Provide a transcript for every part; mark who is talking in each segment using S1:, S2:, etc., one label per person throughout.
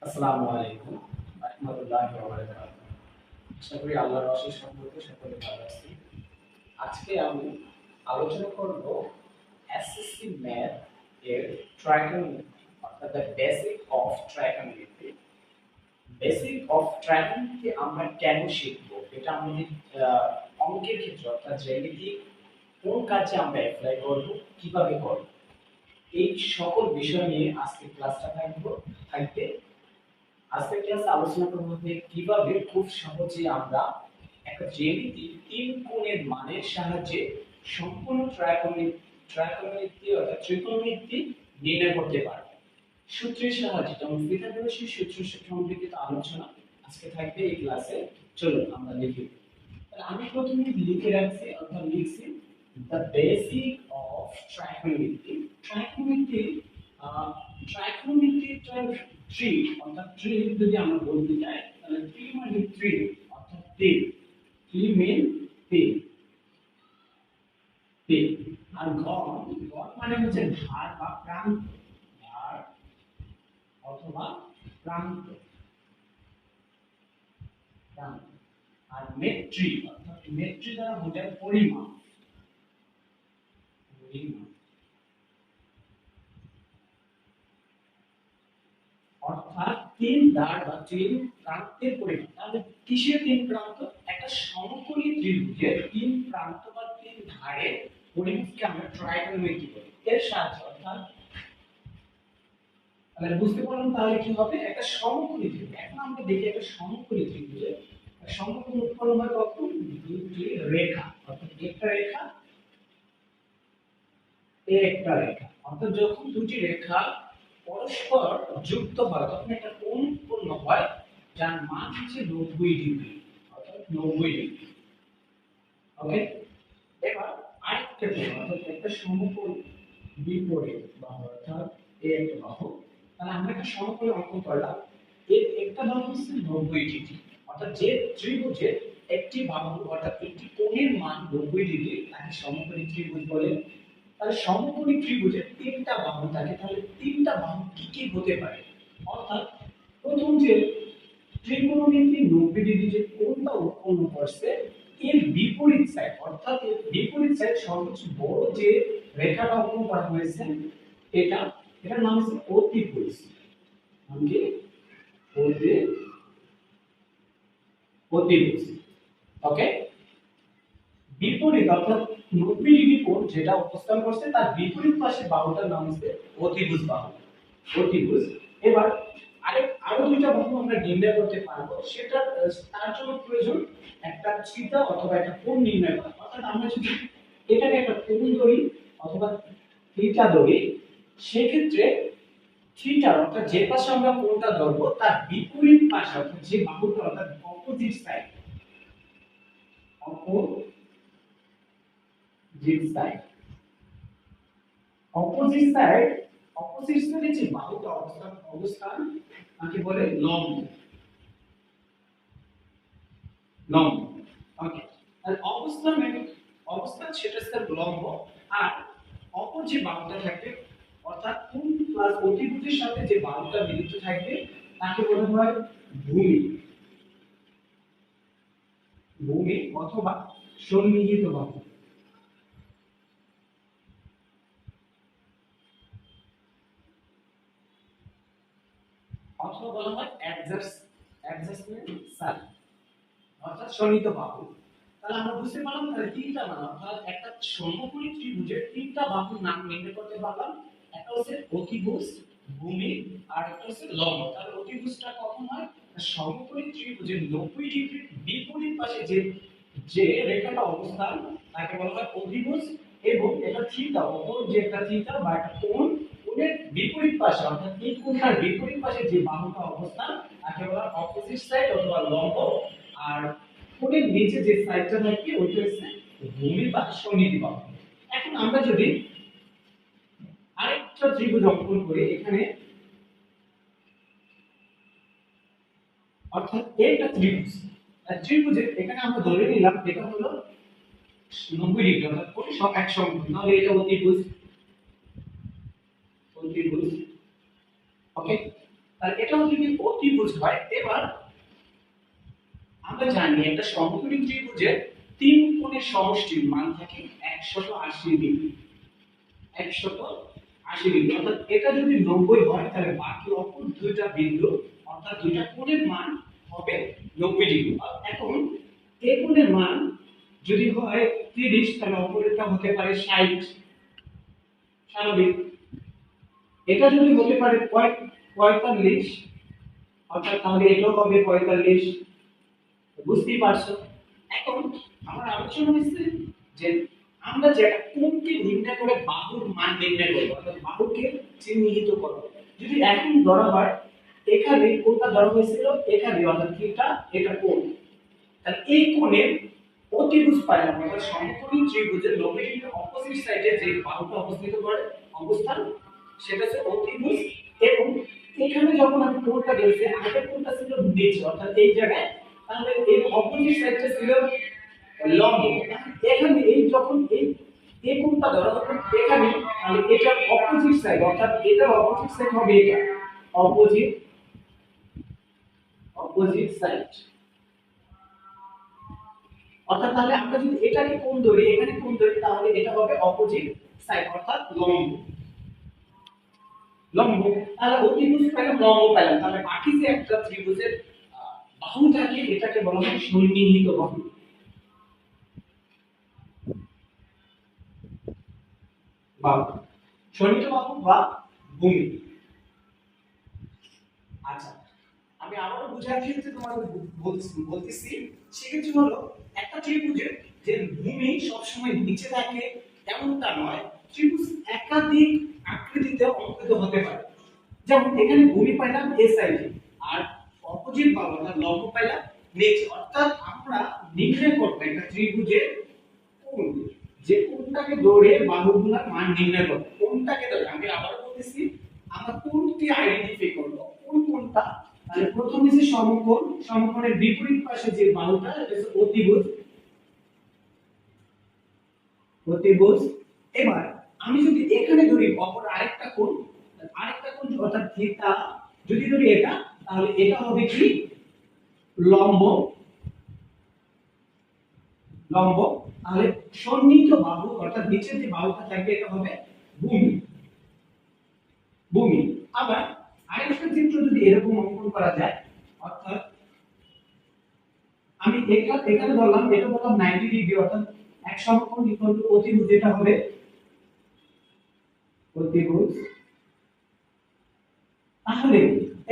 S1: আসসালামু আলাইকুম রাহমাতুল্লাহি ওয়া বারাকাতুহু। আশা করি আল্লাহর অশেষ রহমতে সকলে ভালো আছি। আজকে আমি আলোচনা করব এসএসসি ম্যাথ এর ট্রাইগোনোমেট্রি অর্থাৎ the basic of trigonometry. Basic of trigonometry আমরা কেন শিখব? এটা আমাদের অঙ্কের ক্ষেত্রে অর্থাৎ জ্যামিতি কোন কাজে আমরা অ্যাপ্লাই করব, কিভাবে করব, এই সকল বিষয় নিয়ে আজকে ক্লাসটা থাকবে। আজকের ক্লাসে আলোচনা করব যে কিভাবে খুব সহজে আমরা একটা জ্যামিতি তিন কোণের মানের সাহায্যে সম্পূর্ণ ট্রাইগোনোমেট্রি অর্থাৎ ত্রিকোণমিতি নির্ণয় করতে পারব সূত্রের সাহায্যে। যেমন পিথাগোরাসের সূত্র সম্পর্কিত আলোচনা আজকে থাকবে এই ক্লাসে। চলুন আমরা লিখি। তাহলে আমি প্রথমে লিখে রাখছি অর্থাৎ লিখছি the basic of trigonometry. Trigonometry trigonometry tree অর্থাৎ ট্রি যদি আমরা বলতে চাই তাহলে ট্রি মানে ট্রি অর্থাৎ তিন। ট্রি মেন তিন তিন। আর গণ গণ মানে হচ্ছে ধার বা প্রান্ত, ধার অথবা প্রান্ত প্রান্ত। আর মেট্রি অর্থাৎ মেট্রি দ্বারা বোঝায় পরিমাপ পরিমাপ অর্থাৎ তিন ধার বা তিন প্রান্তের পরিমাপ। তাহলে কিসের তিন প্রান্ত? একটা সমকোণী ত্রিভুজের তিন প্রান্ত বা তিন ধারের পরিমাপকে আমরা ট্রাইগোনোমেট্রি বলি। এর সাহায্যে অর্থাৎ তাহলে বুঝতে পারলাম তাহলে কি হবে, একটা সমকোণী ত্রিভুজ। এখন আমরা দেখি একটা সমকোণী ত্রিভুজে সমকোণ উৎপন্ন হয় কখন? দুটি রেখা অর্থাৎ একটা রেখা একটা রেখা অর্থাৎ যখন দুটি রেখা পরস্পর যুক্ত হয় তখন একটা কোণ উৎপন্ন হয় যার মান হচ্ছে 90 ডিগ্রি অর্থাৎ 90 ডিগ্রি। ওকে, এবার আরেকটা কোণ অর্থাৎ একটা সমকোণ বিপরীত বাহু অর্থাৎ এই একটা বাহু। তাহলে আমরা একটা সমকোণ অঙ্কন করলাম, এর একটা বাহু হচ্ছে 90 ডিগ্রি অর্থাৎ যে ত্রিভুজের একটি বাহু অর্থাৎ একটি কোণের মান 90 ডিগ্রি তাকে সমকোণী ত্রিভুজ বলে। তাহলে সমকোণী ত্রিভুজের তিনটা বাহু থাকে, তাহলে তিনটা বাহু কি কি হতে পারে? অর্থাৎ প্রথম যে ত্রিকোণমিতি 90 ডিগ্রি যে কোণটা উৎপন্ন করছে এর বিপরীত সাইড অর্থাৎ এর বিপরীত সাইড সর্বোচ্চ বড় যে রেখাটা অঙ্কন করা হয়েছে এটা এটার নাম হচ্ছে অতিভুজ। নাম কি? অতিভুজ। ওকে, বিপরীত অর্থাৎ 90 ডিগ্রি কোণ যেটা অবস্থান করছে তার বিপরীত পাশে বাহুটার নাম হচ্ছে অতিভুজ বাহু। অতিভুজ। এবার আরো দুইটা বাহু আমরা নির্ণয় করতে পারবো, সেটা তার জন্য প্রয়োজন একটা থিটা অথবা একটা কোণ নির্ণয় করা। অর্থাৎ আমরা যদি এটাকে একটা কোণ ধরি অথবা থিটা ধরি, সেক্ষেত্রে থিটা অর্থাৎ যে পাশে আমরা কোণটা ধরবো তার বিপরীত পাশে অর্থাৎ যে বাহুটা অর্থাৎ opposite side opposite side opposite side opposite সাইডে যে বাহুটা অবস্থান তাকে বলে লম্ব। লম্ব। ওকে, আর অবস্থান সেটা হচ্ছে লম্ব। আর অপর যে বাহুটা থাকবে অর্থাৎ কোণ প্লাস অতিভুজের সাথে যে বাহুটা মিলিত থাকবে তাকে বলা হয় ভূমি। ভূমি অথবা সন্নিহিত বাহু অথবা বলা হয় অ্যাডজাস্টমেন্ট সাইড অর্থাৎ সন্নিহিত বাহু। তাহলে আমরা বুঝতে পারলাম তাহলে তিনটা মান অর্থাৎ একটা সমকোণী ত্রিভুজের তিনটা বাহুর নাম নির্ণয় করতে পারলাম। একটা হচ্ছে অতিভুজ, ভূমি, আর একটা হচ্ছে লম্ব। তাহলে অতিভুজটা কখন হয়? সমকোণী ত্রিভুজের 90 ডিগ্রি বিপরীত পাশে যে যে রেখাটা অবস্থান তাকে বলা হয় অতিভুজ। এবং এটা থিটা অপর যে একটা থিটা বা একটা কোণ, কোণের বিপরীত পাশে অর্থাৎ এই কোণটার বিপরীত পাশে যে বাহুটা অবস্থান তাকে বলা হয় অপোজিট সাইড অথবা লম্ব। আর কোণের নিচে যে সাইডটা থাকে ওইটা হচ্ছে ভূমি বা সন্নিহিত বাহু। এখন আমরা যদি আরেকটা ত্রিভুজ অঙ্কন করি এখানে, অর্থাৎ একটা ত্রিভুজ আর ত্রিভুজের এখানে আমরা ধরে নিলাম এটা হলো 90 ডিগ্রি অর্থাৎ কোণ সব এক সমান, তাহলে এটা অতিভুজ। অতিভুজ। ওকে, তাহলে এটাও যদি অতিভুজ হয়, এবার আমরা জানি একটা সমকোণী ত্রিভুজের তিন কোণের সমষ্টির মান থাকে 180 ডিগ্রি। 180 ডিগ্রি অর্থাৎ এটা যদি 90 হয় তাহলে বাকি অপর দুইটা বিন্দু অর্থাৎ দুইটা কোণের মান হবে 90 ডিগ্রি। এখন এই কোণের মান যদি হয় 30 তাহলে অপরেরটা হতে পারে 60, স্বাভাবিক। এটা যদি হতে পারে 45 অর্থাৎ তাহলে এটাও হবে 45, বুঝতেই পারছো। এখন আমার আলোচনা হচ্ছে যে আমরা যে একটা কোণকে নির্ণয় করে বাহুর মান নির্ণয় করব অর্থাৎ বাহুকে চিহ্নিত করব। যদি এখন ধরা হয় এখানে কোণটা ধরা হয়েছিল এখানে অর্থাৎ থিটা, এটা কোণ, তাহলে এই কোণের অতিভুজ পাইলাম অর্থাৎ সমকোণী ত্রিভুজের 90 ডিগ্রি অপোজিট সাইডে যে বাহুটা অবস্থিত করে অবস্থান সেটা হচ্ছে অতিভুজ। এবং এখানে যখন আমি কোণটা দিয়েছি আগের কোণটা ছিল নিচে অর্থাৎ এই জায়গায়, তাহলে এই অপোজিট সাইডটা ছিল লম্ব। এখানে এই যখন এই কোণটা ধরা হবে এখানে, তাহলে এটার অপোজিট সাইড অর্থাৎ এটার অপোজিট সাইড হবে এটা অপোজিট অপোজিট সাইড অর্থাৎ তাহলে আমরা যদি এটাকে কোণ ধরি এখানে কোণ ধরি তাহলে এটা হবে অপোজিট সাইড অর্থাৎ লম্ব। লম্ব তাহলে অতিভুজ পেলাম, লম্ব পেলাম, তাহলে বাকি যে একটা ত্রিভুজের বাহু থাকে এটাকে বলা হয় সন্নিহিত বাহু। বা সন্নিহিত বাহু বা ভূমি। আচ্ছা, আমি আবারও বুঝার ক্ষেত্রে তোমাদের বলতেছি সেক্ষেত্রে হলো একটা ত্রিভুজের যে ভূমি সবসময় নিচে থাকে এমনটা নয়, ত্রিভুজ একাধিক আকৃতিতে অঙ্কিত হতে পারে। যেমন এখানে ভূমি পাইলাম এ সাইডে আর অপোজিট বাহু অর্থাৎ লম্ব পাইলাম নিচে, অর্থাৎ আমরা নির্ণয় করব একটা ত্রিভুজের কোণ, যে কোণটাকে ধরে বাহুগুলোর মান নির্ণয় করব। কোণটাকে ধরে আমি আবারও বলতেছি আমরা কোণটি আইডেন্টিফাই করব কোন কোণটা। তাহলে প্রথমে যে সমকোণ, সমকোণের বিপরীত পাশে যে বাহুটা এটা হচ্ছে অতিভুজ। অতিভুজ। এবার আমি যদি এখানে ধরি অপর আরেকটা কোণ অর্থাৎ থিটা যদি ধরি এটা, তাহলে এটা হবে কি লম্ব। লম্ব তাহলে সন্নিহিত বাহু অর্থাৎ নিচের যে বাহুটা থাকবে এটা হবে ভূমি। ভূমি। আবার আরেকটা চিত্র যদি এরকম অঙ্কন করা যায় অর্থাৎ আমি এখানে ধরলাম এটা বললাম 90 ডিগ্রি অর্থাৎ এক সমকোণ ইকুয়াল টু অতিভুজ, এটা হবে অতিভুজ। তাহলে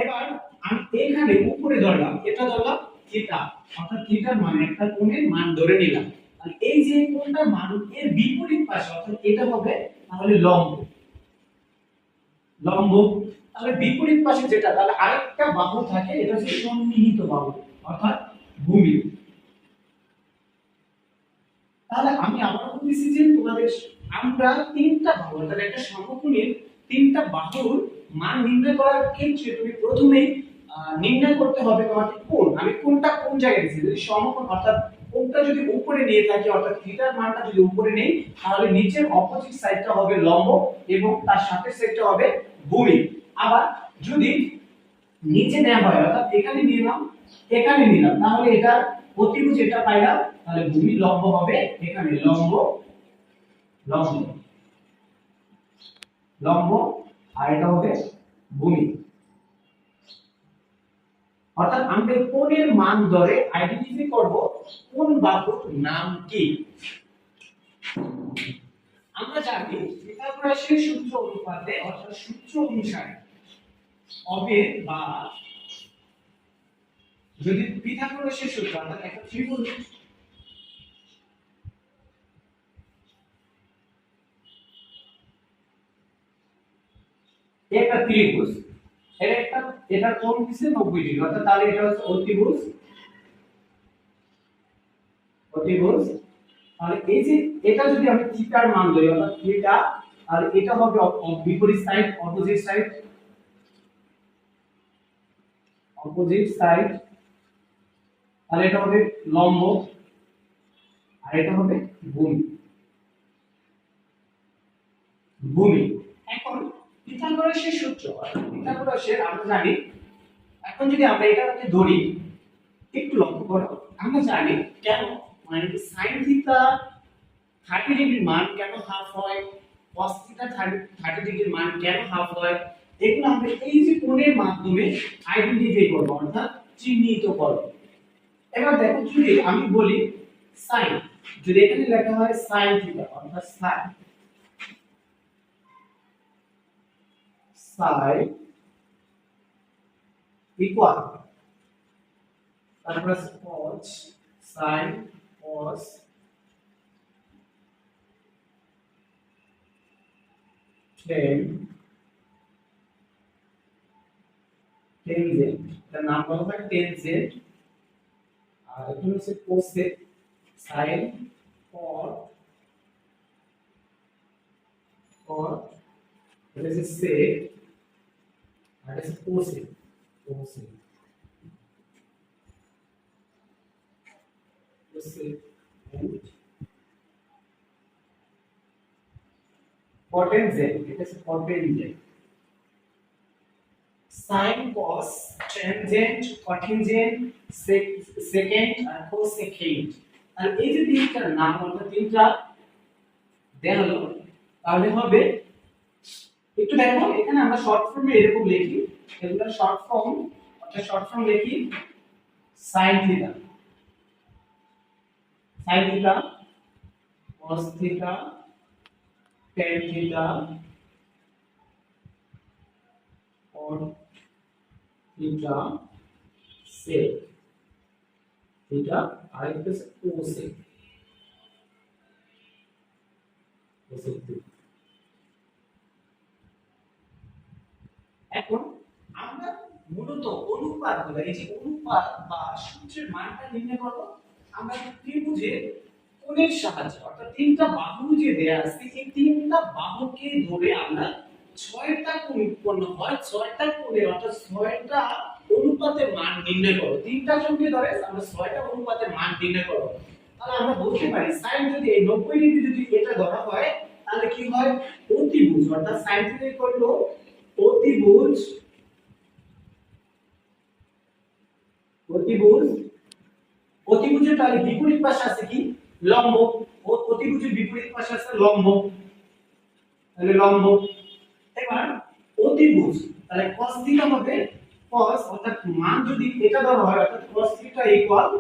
S1: এবার আমি এখানে উপরে ধরলাম এটা ধরলাম থিটা অর্থাৎ থিটার মান একটা কোণের মান ধরে নিলাম, তাহলে এই যে কোণটার মান এর বিপরীত পাশে অর্থাৎ এটা হবে তাহলে লম্ব। লম্ব তাহলে বিপরীত পাশে যেটা তাহলে আরেকটা বাহু থাকে এটা হচ্ছে সন্নিহিত বাহু অর্থাৎ ভূমি। তাহলে আমি আবার বলতেছি যে তোমাদের আমরা তিনটা বাহু অর্থাৎ একটা সমকোণের তিনটা বাহুর মান নির্ণয় করার ক্ষেত্রে তুমি প্রথমেই নির্ণয় করতে হবে তোমাকে কোণ। আমি কোণটা কোন জায়গায় দিয়েছি, যদি সমকোণ অর্থাৎ কোণটা যদি উপরে নিয়ে থাকি অর্থাৎ থিটার মানটা যদি উপরে নেই তাহলে নিচের অপোজিট সাইডটা হবে লম্ব এবং তার সাথে সাইডটা হবে ভূমি। আবার যদি নিচে নেওয়া হয় অর্থাৎ এখানে নিলাম এখানে নিলাম তাহলে এটা অতিভুজ এটা পাইলাম, তাহলে ভূমি লম্ব হবে এখানে লম্ব। লম্ব লম্ব আর এটা হবে ভূমি। অর্থাৎ আমরা কোণের মান ধরে আইডেন্টিফাই করব কোন বাহুর নাম কি। আমরা জানি পিথাগোরাসের সূত্র অনুপাতে অর্থাৎ সূত্র অনুসারে হবে বা যদি পিথাগোরাসের সূত্র অর্থাৎ একটা ত্রিভুজ একটা ত্রিভুজ এটা কোণ দিছে 90 ডিগ্রি অর্থাৎ তাহলে এটা হচ্ছে অতিভুজ। অতিভুজ তাহলে এই যে এটা যদি আমি থিটার মান ধরি অর্থাৎ থিটা, আর এটা হবে বিপরীত side opposite side. Opposite side তাহলে এটা হবে লম্ব আর এটা হবে ভূমি। ভূমি। এখন পিথাগোরাসের সূত্র অর্থাৎ পিথাগোরাসের আমরা জানি এখন যদি আমরা এটাকে ধরি, একটু লক্ষ্য করো, আমরা জানি কেন মানে sin থিটা 30 ডিগ্রির মান কেন হাফ হয়, cos থিটা 30 ডিগ্রির মান কেন হাফ হয়, এগুলো আমরা এই যে কোণের মাধ্যমে আইডেন্টিফাই করব, অর্থাৎ চিহ্নিত করব। এবার দেখো যদি আমি বলি sin, যদি এখানে লেখা হয় sin থিটা অর্থাৎ sin ইকুয়াল, তারপর cos, sin cos 10 10z, তার নাম বলা হয় 10z, আর এখানে হচ্ছে cosec, sin cot cot, এটা হচ্ছে sec, আর এটা হচ্ছে cosec cosec cosec and cotangent, এটা হচ্ছে cotangent, sin cos tangent cotangent secant আর cosecant। আর এই যে তিনটার নাম অর্থাৎ তিনটা দেয়া হলো, তাহলে হবে একটু দেখো এখানে আমরা শর্ট ফর্মে এরকম লিখি, এগুলা শর্ট ফর্ম, অর্থাৎ শর্ট ফর্ম লিখি sin theta cos theta tan theta cot theta sec theta, আর একটা হচ্ছে cosec cosec থিটা। এখন আমরা মূলত অনুপাতগুলো, এই যে অনুপাত বা সূত্রের মানটা নির্ণয় করব আমরা ত্রিভুজের কোণের সাহায্যে, অর্থাৎ তিনটা বাহু যে দেয়া আছে এই তিনটা বাহুকে ধরে আমরা ছয়টা কোণ উৎপন্ন হয়, ছয়টা কোণের অর্থাৎ ছয়টা অনুপাতের মান নির্ণয় করব। তিনটা সংখ্যা ধরে আমরা ছয়টা অনুপাতের মান নির্ণয় করব। তাহলে আমরা বলতে পারি sin যদি এই 90 ডিগ্রি যদি এটা ধরা হয় তাহলে কি হয়, অতিভুজ অর্থাৎ sin থিটা ইকুয়াল টু অতিভুজ অতিভুজ অতিভুজের তাহলে বিপরীত পাশে আছে কি লম্ব, অতিভুজের বিপরীত পাশে আছে লম্ব, তাহলে লম্ব। এবার অতিভুজ তাহলে cos থিটা হবে cos, অর্থাৎ মান যদি এটা ধরা হয় অর্থাৎ cos থিটা ইকুয়াল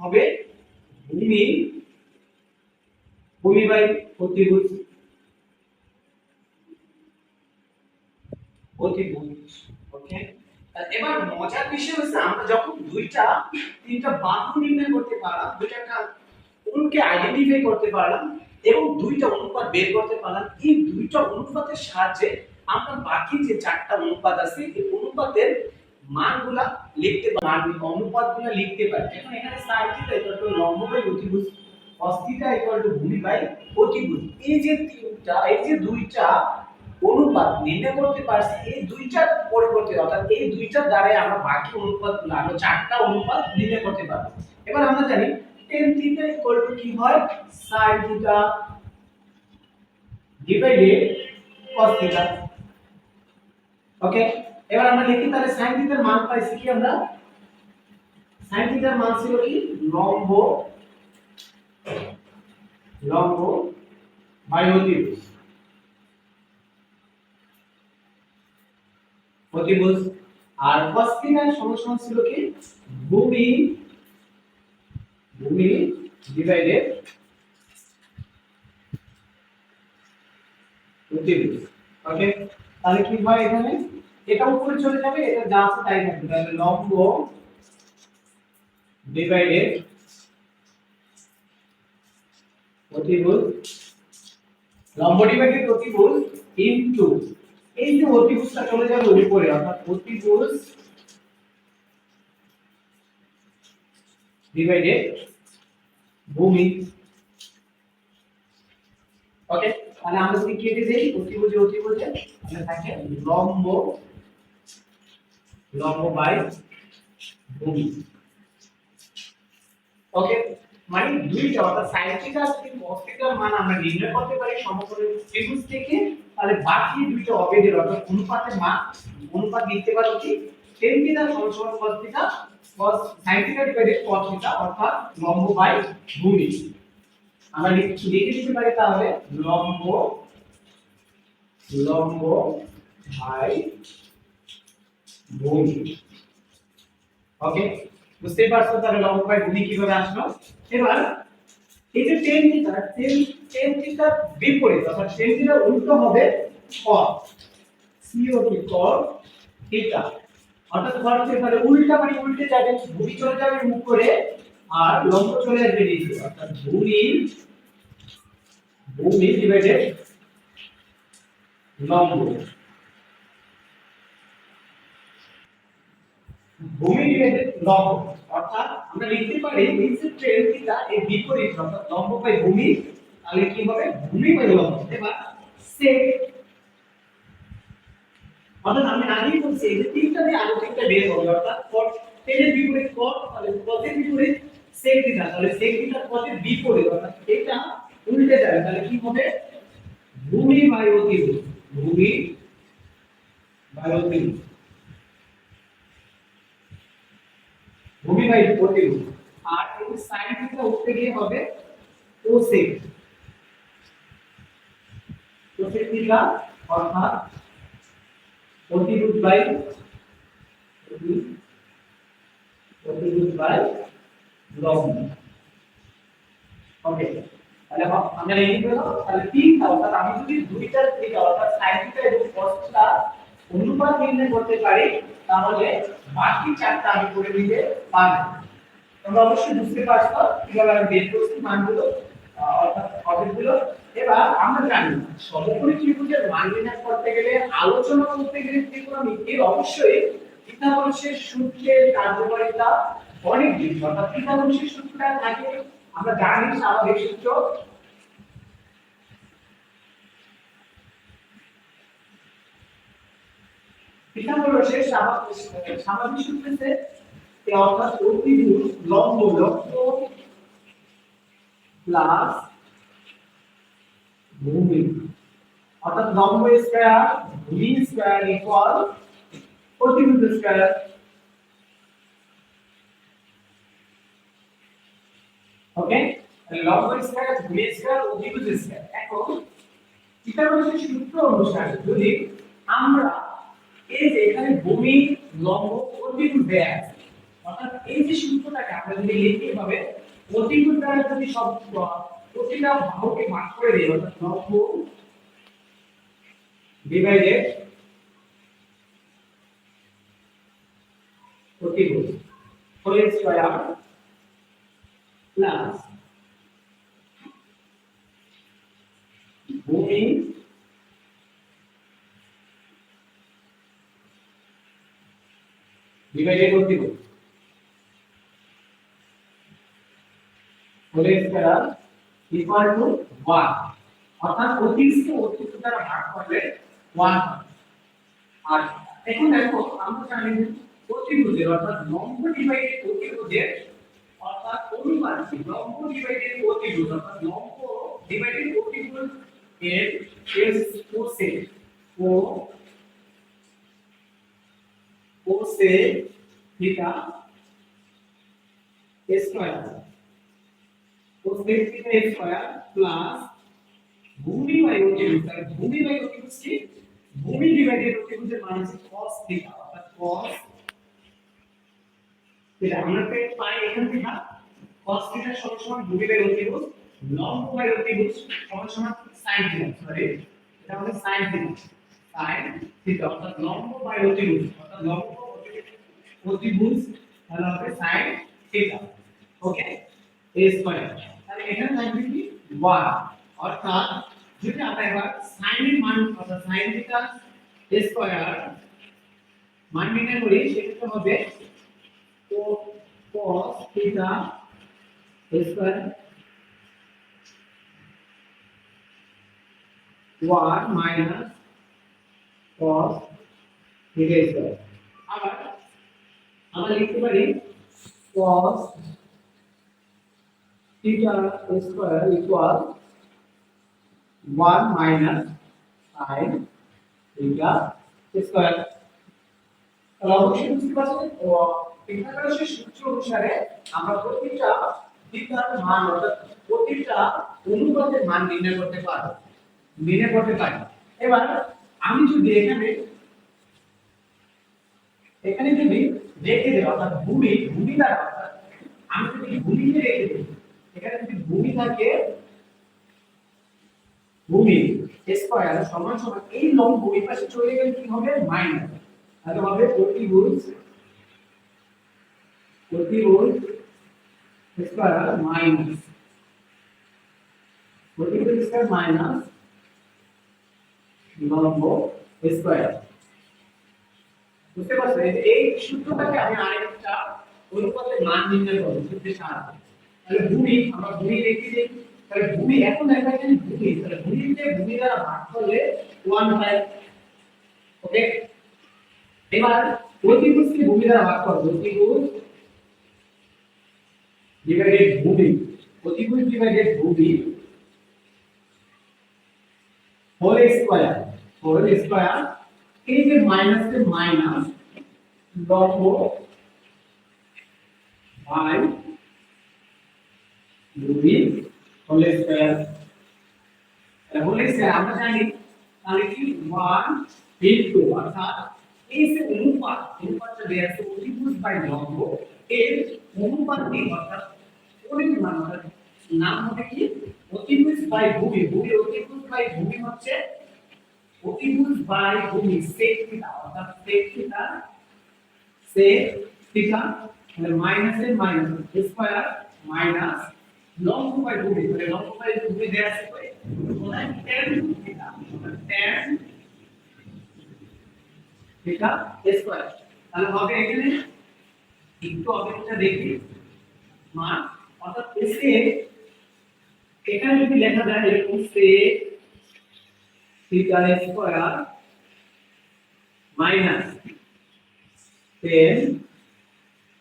S1: হবে ভূমি ভূমি বাই অতিভুজ অতিভুজ। ওকে, এবার মজার বিষয় হচ্ছে আমরা যখন দুইটা তিনটা বাহু নির্ণয় করতে পারলাম, দুইটা কোণকে আইডেন্টিফাই করতে পারলাম এবং দুইটা অনুপাত বের করতে পারলাম, এই দুইটা অনুপাতের সাহায্যে আমরা বাকি যে চারটা অনুপাত আছে এই অনুপাতের মানগুলা লিখতে পারি, অনুপাতগুলো লিখতে পারি। এখন এখানে sin থিটা ইকুয়াল টু লম্ব বাই অতিভুজ, cos থিটা ইকুয়াল টু ভূমি বাই অতিভুজ, এই যে তিনটা এই যে দুইটা অনুপাত নির্ণয় করতে পারছি, এই দুইটার পরিবর্তে অর্থাৎ এই দুইটার দ্বারা আমরা বাকি অনুপাতগুলো আরো চারটা অনুপাত নির্ণয় করতে পারবো। এবার আমরা জানি tan থিটা ইকুয়াল টু কি হয় sin theta divided cos theta. Okay, এবার আমরা লিখি তাহলে sin থিটার মান পাইছি কি, আমরা sin থিটার মান ছিল কি লম্ব লম্ব বাই অতিভুজ অতিভুজ, আর cos থিটার সমান ছিল কি ভূমি ভূমি ডিভাইডেড অতিভুজ। ওকে, তাহলে কি হয় এখানে এটা উপরে চলে যাবে, এটা যা আছে তাই থাকবে, তাহলে লম্ব ডিভাইডেড অতিভুজ, লম্ব ডিভাইডেড অতিভুজ ইনটু এই যে অতিভুজটা চলে যাবে উপরে অর্থাৎ অতিভুজ ডিভাইডেড ভূমি। ওকে, তাহলে আমরা যদি কেটে দেই অতিভুজে অতিভুজে তাহলে থাকে লম্ব লম্ব বাই ভূমি। ওকে, মানে দুইটা অর্থাৎ sin থিটা আর cos থিটার মান আমরা নির্ণয় করতে পারি সমকোণের ত্রিভুজ থেকে, তাহলে বাকি দুইটা অবেদের অর্থাৎ অনুপাতের মান অনুপাত লিখতে পারো কি tan থিটা সমান cos theta cos sin theta divided cos theta অর্থাৎ লম্ব বাই ভূমি। আমরা লিখে দিতে পারি তাহলে লম্ব লম্ব বাই ভূমি। ওকে, বুঝতেই পারছো তাহলে লম্ব বাই ভূমি কিভাবে আসলো। এবার এই যে tan থিটার বিপরীত অর্থাৎ tan থিটার উল্টো হবে cos cos থিটা অর্থাৎ cos থিটার উল্টা মানে উল্টে যাবে, ভূমি চলে যাবে মুখ করে আর লম্ব চলে আসবে নিচে অর্থাৎ ভূমি ডিভাইডেড লম্ব। ভূমি ডিভাইডেড লম্ব অর্থাৎ আমরা লিখতে পারি এই যে tan থিটা এর বিপরীত অর্থাৎ লম্ব বাই ভূমি, তাহলে কি হবে ভূমি বাই লম্ব। এবার sec অর্থাৎ আমি আগেই বলছি এই যে তিনটা দিয়ে আরো তিনটা বের হবে অর্থাৎ cos tan এর বিপরীত cos, তাহলে cos এর বিপরীত sec থিটা, তাহলে sec থিটা cos এর বিপরীত অর্থাৎ এটা উল্টে যাবে, তাহলে কি হবে ভূমি বাই অতিভুজ। ভূমি বাই অতিভুজ ভূমি বাই অতিভুজ। আর এই sin থিটা উঠতে গিয়ে হবে cosec থিটা অর্থাৎ অতিভুজ বাই লম্ব। ওকে, তাহলে আমরা লিখে দেব তাহলে তিনটা অর্থাৎ আমি যদি দুইটা থিটা অর্থাৎ sin থিটা এবং cos থিটা অনুপাত নির্ণয় করতে পারি তাহলে বাকি চারটা আমি করে নিতে পারবো। তোমরা অবশ্যই বুঝতে পারছো কিভাবে আমি বের করছি মানগুলো অর্থাৎ অবজেক্টগুলো। এবার আমরা জানি সমকোণী ত্রিভুজের মান নির্ণয় করতে গেলে আলোচনা করতে গেলে ত্রিকোণমিতির অবশ্যই পিথাগোরাসের সূত্রের কার্যকারিতা অনেক বেশি অর্থাৎ পিথাগোরাসের সূত্রটা থাকে আমরা জানি স্বাভাবিক সূত্র। পিথাগোরাসের স্বাভাবিক সূত্রে অর্থাৎ অতিভুজ লম্ব প্লাস ভূমি অর্থাৎ লম্ব স্কয়ার ভূমি স্কয়ার ইকুয়াল অতিভুজ স্কয়ার। ওকে, লম্ব স্কয়ার ভূমি স্কয়ার অতিভুজ স্কয়ার। এখন পিথাগোরাসের সূত্র অনুসারে যদি আমরা এই যে এখানে ভূমি লম্ব অতিভুজ দেয়া আছে অর্থাৎ এই যে সূত্রটাকে আমরা যদি লিখি এভাবে অতিভুজ দ্বারা যদি সব প্রতিটা বাহুকে ভাগ করে দেই অর্থাৎ লম্ব ডিভাইডেড অতিভুজ হোল স্কয়ার প্লাস ভূমি ডিভাইডেড অতিভুজ হোল স্কয়ার ইকুয়াল টু 1 অর্থাৎ অতিভুজকে অতিভুজ দ্বারা ভাগ করলে 1। আর এখন দেখো আমরা জানি অতিভুজের অর্থাৎ লম্ব ডিভাইডেড অতিভুজের অর্থাৎ অনুপাত লম্ব ডিভাইডেড অতিভুজ অর্থাৎ লম্ব ডিভাইডেড অতিভুজ এর cosec cosec theta square cosec theta square plus ভূমি বাই অতিভুজ। ভূমি বাই অতিভুজ কি ভূমি ডিভাইডেড অতিভুজের মান হচ্ছে cos থিটা অর্থাৎ cos থিটা। আমরা পাই এখান থেকে cos থিটা সমান ভূমি বাই অতিভুজ লম্ব বাই অতিভুজ সমান sin থিটা। সরি, এটা হলো sin থিটা অর্থাৎ লম্ব বাই অতিভুজ অর্থাৎ লম্ব অতিভুজ তাহলে হবে sin theta. Okay, a square তাহলে এখানে থাকবে কি 1 অর্থাৎ যদি আমরা এবার sin এর মান অর্থাৎ sin থিটা স্কয়ার মান নির্ণয় করি সেটা হবে cos theta square 1 minus cos theta square. আবার আমরা লিখতে পারি cos theta square equal 1 minus sin theta square. তাহলে অবশ্যই বুঝতে পারছেন পিথাগোরাসের সূত্র অনুসারে আমরা প্রতিটা থিটার মান অর্থাৎ প্রতিটা অনুপাতের মান নির্ণয় করতে পারি। এবার আমি যদি এখানে যদি রেখে দেই অর্থাৎ ভূমি দ্বারা অর্থাৎ আমি যদি ভূমিকে রেখে দিই, এখানে যদি ভূমি থাকে, ভূমি স্কয়ার সমান সমান এই লম্ব এই পাশে চলে গেলে কি হবে মাইনাস, তাহলে হবে প্রতিভুজ স্কয়ার মাইনাস প্রতিভুজ স্কয়ার মাইনাস লম্ব স্কয়ার। বুঝতে পারছেন? এই সূত্রটাকে আমি আরেকটা অনুপাতের মান নির্ণয় করব সূত্রের সাহায্যে। তাহলে আমরা ভূমি লিখে দিই। তাহলে ভূমি এখন দেখা যায় ভূমি, তাহলে ভূমি দ্বারা ভাগ করলে 1/, ওকে। এবার প্রতিভুজকে ভূমি দ্বারা ভাগ করব, প্রতিভুজ ডিভাইডেড ভূমি হোল স্কয়ার এই যে মাইনাসে মাইনাস লম্ব বাই ভূমি হোল স্কয়ার। আমরা জানি তাহলে কি 1:2 অর্থাৎ এই যে অনুপাতটা দেয়া আছে অতিভুজ বাই লম্ব এর অনুপাতটি অর্থাৎ পরিমাণ নাম হবে কি অতিভুজ বাই ভূমি। অতিভুজ বাই ভূমি হচ্ছে অতিভুজ বাই ভূমি sec থিটা অর্থাৎ sec থিটা মানে মাইনাস এর মাইনাস স্কয়ার মাইনাস লম্ব বাই ভূমি, তাহলে লম্ব বাই ভূমি দেয়া আছে কই tan theta tan theta square. তাহলে হবে এখানে একটু অপেক্ষা দেখি মান অর্থাৎ এসে এখানে যদি লেখা যায় এরকম sec theta square minus 10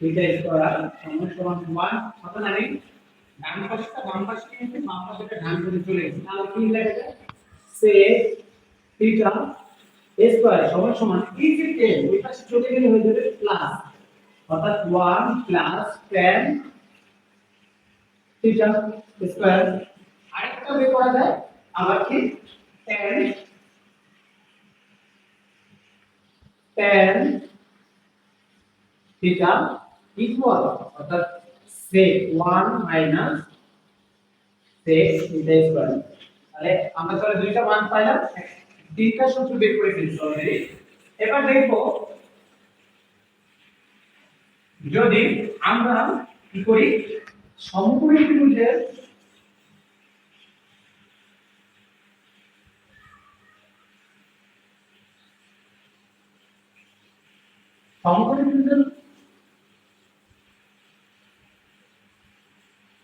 S1: theta square সমান 1, অর্থাৎ আমি ডান পাশটা বাম পাশে কিন্তু বাম পাশটা ডান করে চলে গেছে। তাহলে কি লেখা যায় sec থিটা স্কয়ার সমান এই যে 10 ওই পাশে চলে গেলে হয়ে যাবে প্লাস, অর্থাৎ 1 প্লাস tan থিটা স্কয়ার। আরেকটা বের করা যায় আবার কি tan থিটা ইকুয়াল অর্থাৎ sec 1 minus sec theta square. তাহলে আমরা তাহলে দুইটা মান পাইলাম, তিনটা সূত্র বের করে ফেলছি অলরেডি। এবার দেখো যদি আমরা কি করি সমকোণী ত্রিভুজের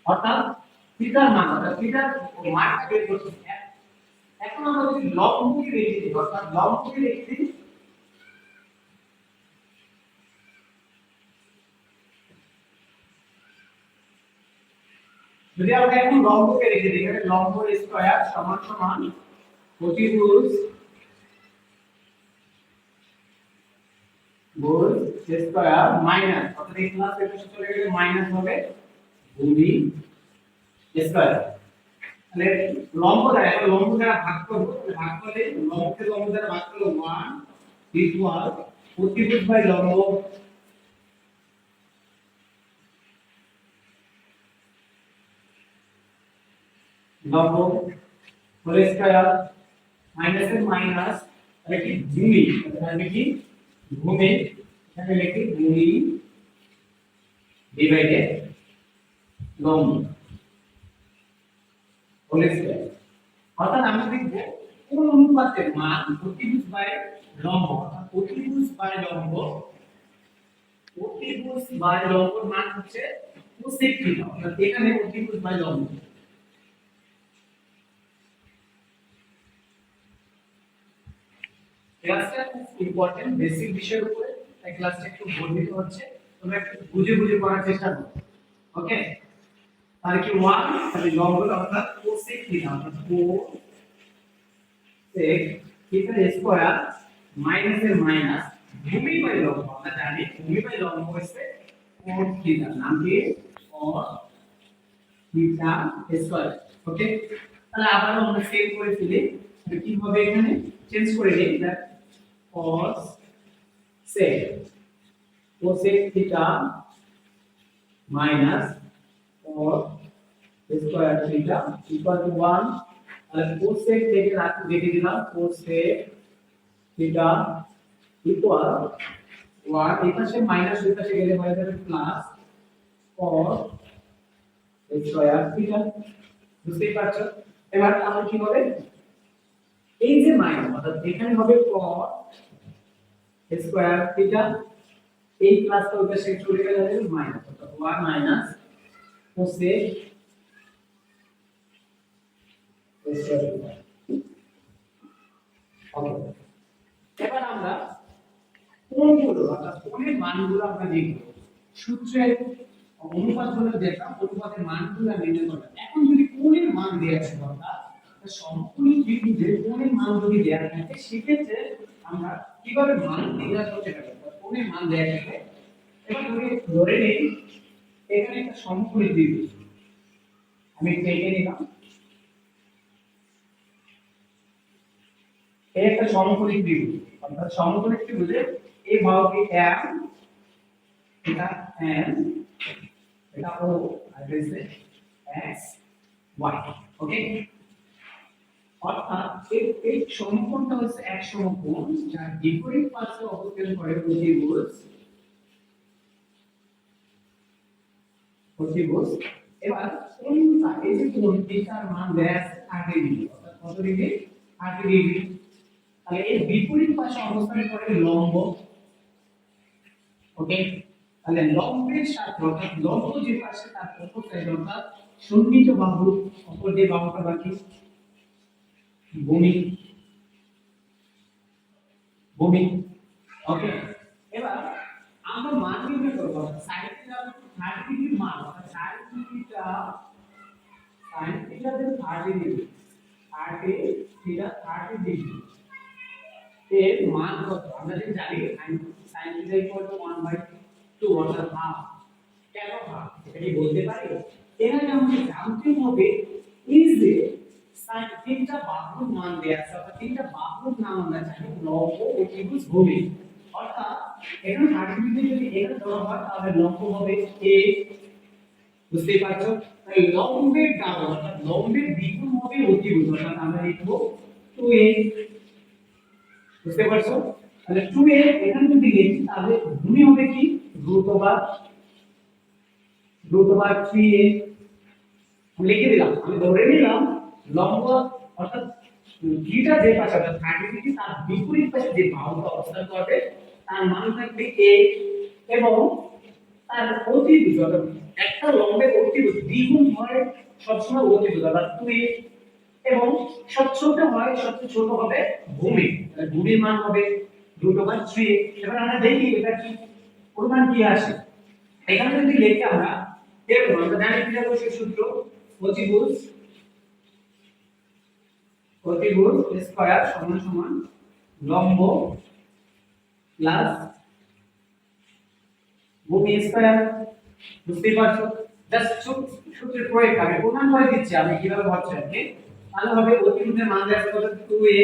S1: অর্থাৎ থিটার মান অর্থাৎ থিটার মানটা বের করতে এখন আমরা যদি লম্বকে রেখে দিই অর্থাৎ লম্বকে রেখে দিই যদি আমরা এখন লম্বকে রেখে দিই এখানে লম্ব স্কয়ার সমান প্রতিভুজ স্কয়ার মাইনাস অর্থাৎ এই প্লাস এর পাশে চলে গেলে মাইনাস হবে ভূমি স্কয়ার। তাহলে লম্ব দ্বারা ভাগ করব, ভাগ করলে লম্বকে লম্ব দ্বারা ভাগ করলে 1 ইকুয়াল প্রতিভুজ বাই লম্ব হোল স্কয়ার মাইনাস এর মাইনাস তাহলে কি ভূমি এখানে লিখি ভূমি ডিভাইডেড লম্ব হোল স্কয়ার। অর্থাৎ আমরা দেখব কোন অনুপাতের মান প্রতিভুজ বাই লম্ব অর্থাৎ প্রতিভুজ বাই লম্বর মান হচ্ছে cosec থিটা অর্থাৎ এখানে প্রতিভুজ বাই লম্ব। ক্লাসটা খুব ইম্পর্টেন্ট বেসিক বিষয়ের উপরে, তাই ক্লাসটা একটু বর্ধিত হচ্ছে, তোমরা একটু বুঝে পড়ার চেষ্টা করো, ওকে। তাহলে কি 1 তাহলে লম্ব অর্থাৎ cosec থিটা অর্থাৎ cosec থিটা স্কয়ার মাইনাস এর মাইনাস ভূমি বাই লম্ব আমরা জানি ভূমি বাই লম্ব হচ্ছে cos থিটা নাম কি cos থিটা স্কয়ার ওকে তাহলে আবার আমরা সেভ করে ফেলি কি হবে এখানে চেঞ্জ করে দেই এটা cos sec cosec theta minus cos square theta equal to 1 তাহলে cosec থেকে রাখি দেখে দিলাম cosec থিটা ইকুয়াল 1 এই পাশে মাইনাস ওই পাশে গেলে হয়ে যাবে প্লাস cos স্কয়ার থিটা বুঝতেই পারছো এবার তাহলে কি হবে এই যে মাইনাস অর্থাৎ এখানে হবে cos স্কয়ার থিটা এই প্লাসটা ওই পাশে চলে গেলে হবে মাইনাস অর্থাৎ 1 minus cosec square theta okay এবার আমরা কোণগুলো অর্থাৎ কোণের মানগুলো আমরা দেখব সূত্রের অনুপাতগুলো দেখলাম অনুপাতের মানগুলো নির্ণয় করলাম এখন যদি কোণের মান দেওয়া আছে অর্থাৎ সমকোণী ত্রিভুজের কোণের মান যদি দেওয়া থাকে সেক্ষেত্রে আমরা কিভাবে মান নির্ণয় করতে পারি কোণের মান দেওয়া থাকে এবার ধরে নেই এখানে একটা সমকোণী ত্রিভুজ আমি এঁকে নিলাম এই একটা সমকোণী ত্রিভুজ অর্থাৎ সমকোণী ত্রিভুজের এই বাহুটি m এটা n এটা o আর এটা x y ওকে অর্থাৎ এই সমকোণটা হচ্ছে এক সমকোণ যার বিপরীত পার্শ্বে অবস্থান করে অতিভুজ এবার কোণটা এই যে কোণ এটার মান দেয়া আছে 30 ডিগ্রি অর্থাৎ কত ডিগ্রি 30 ডিগ্রি তাহলে এর বিপরীত পাশে অবস্থান করে লম্ব ওকে তাহলে লম্বের সাথে অর্থাৎ লম্ব যে পাশে তার অপর সাইড অর্থাৎ সন্নিহিত বাহু অপর যে বাহুটা বাকি ভূমি ভূমি ওকে এবার আমরা মান নির্ণয় করব sin থিটা 30 ডিগ্রি মান অর্থাৎ sin থিটা তে 30 ডিগ্রি 30 ডিগ্রি এর মান কত আমরা যদি জানি sin থিটা 1/2 অর্থাৎ হাফ কেন হাফ এটা কি বলতে পারি এখানে আমাদের জানতে হবে এই যে sin তিনটা বাহুর মান দেয়া আছে অর্থাৎ তিনটা বাহুর নাম আমরা জানি লম্ব অতিভুজ ভূমি অর্থাৎ এখানে 30 ডিগ্রি যদি এখানে ধরা হয় তাহলে লম্ব হবে a বুঝতেই পারছো তাই লম্বের ডাবল অর্থাৎ লম্বের দ্বিগুণ হবে অতিভুজ অর্থাৎ আমরা লিখব 2a বুঝতে পারছো তাহলে 2a এখানে যদি লিখি তাহলে ভূমি হবে কি √/√/3a লিখে দিলাম আমি ধরে নিলাম লম্ব অর্থাৎ থিটা যে পাশে অর্থাৎ 30 ডিগ্রি তার বিপরীত পাশে যে বাহুটা অবস্থান করবে তার মান থাকবে a এবং তার অতিভুজ অর্থাৎ একটা লম্বের অতিভুজ দ্বিগুণ হয় সবসময় অতিভুজ অর্থাৎ 2a এবং সবচেয়ে ছোট হবে ভূমি তাহলে ভূমির মান হবে √/3 এবার আমরা দেখি এটা কি প্রমাণ কি আসে এখানে যদি লিখি আমরা দেখো আমরা জানি পিথাগোরাসের সূত্র অতিভুজ স্কয়ার সমান সমান লম্ব প্লাস ভূমি স্কয়ার বুঝতেই পারছো জাস্ট সূত্রের প্রয়োগ আমি প্রমাণ করে দিচ্ছি আমি কিভাবে ভাবছি আপনি তাহলে হবে অতিভুজের মান দেওয়া আছে কত 2a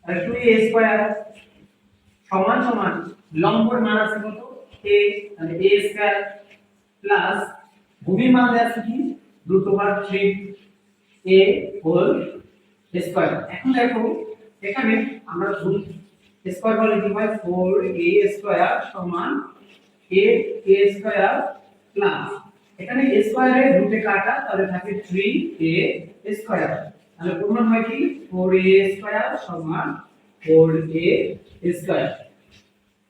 S1: আর 2a স্কয়ার সমান সমান লম্বর মান আছে কত a মানে a স্কয়ার প্লাস ভূমির মান দেওয়া আছে কি √/3 a হোল স্কয়ার এখন দেখো এখানে আমরা স্কয়ার বলে কি হয় 4a স্কয়ার সমান a স্কয়ার প্লাস এখানে a স্কয়ারের রুটে কাটা তাহলে থাকে 3a স্কয়ার তাহলে প্রমাণ হয় কি 4a স্কয়ার সমান 4a স্কয়ার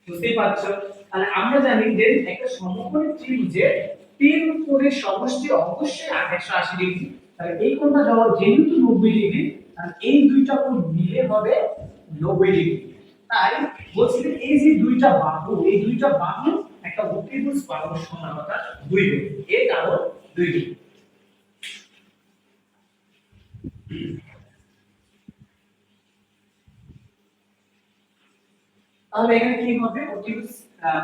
S1: বুঝতেই পারছো তাহলে আমরা জানি যে একটা সমকোণী ত্রিভুজের তিন কোণের সমষ্টি অবশ্যই 180 ডিগ্রি তাহলে এই কোণটা দেওয়া যেহেতু 90 ডিগ্রি আর এই দুইটা কোণ মিলে হবে 90 ডিগ্রি তাই বলছি যে এই যে দুইটা বাহু একটা অতিভুজ বাহুর সমান অর্থাৎ 2 ডিগ্রি এর কারণ 2 ডিগ্রি তাহলে এখানে কি হবে অতিভুজ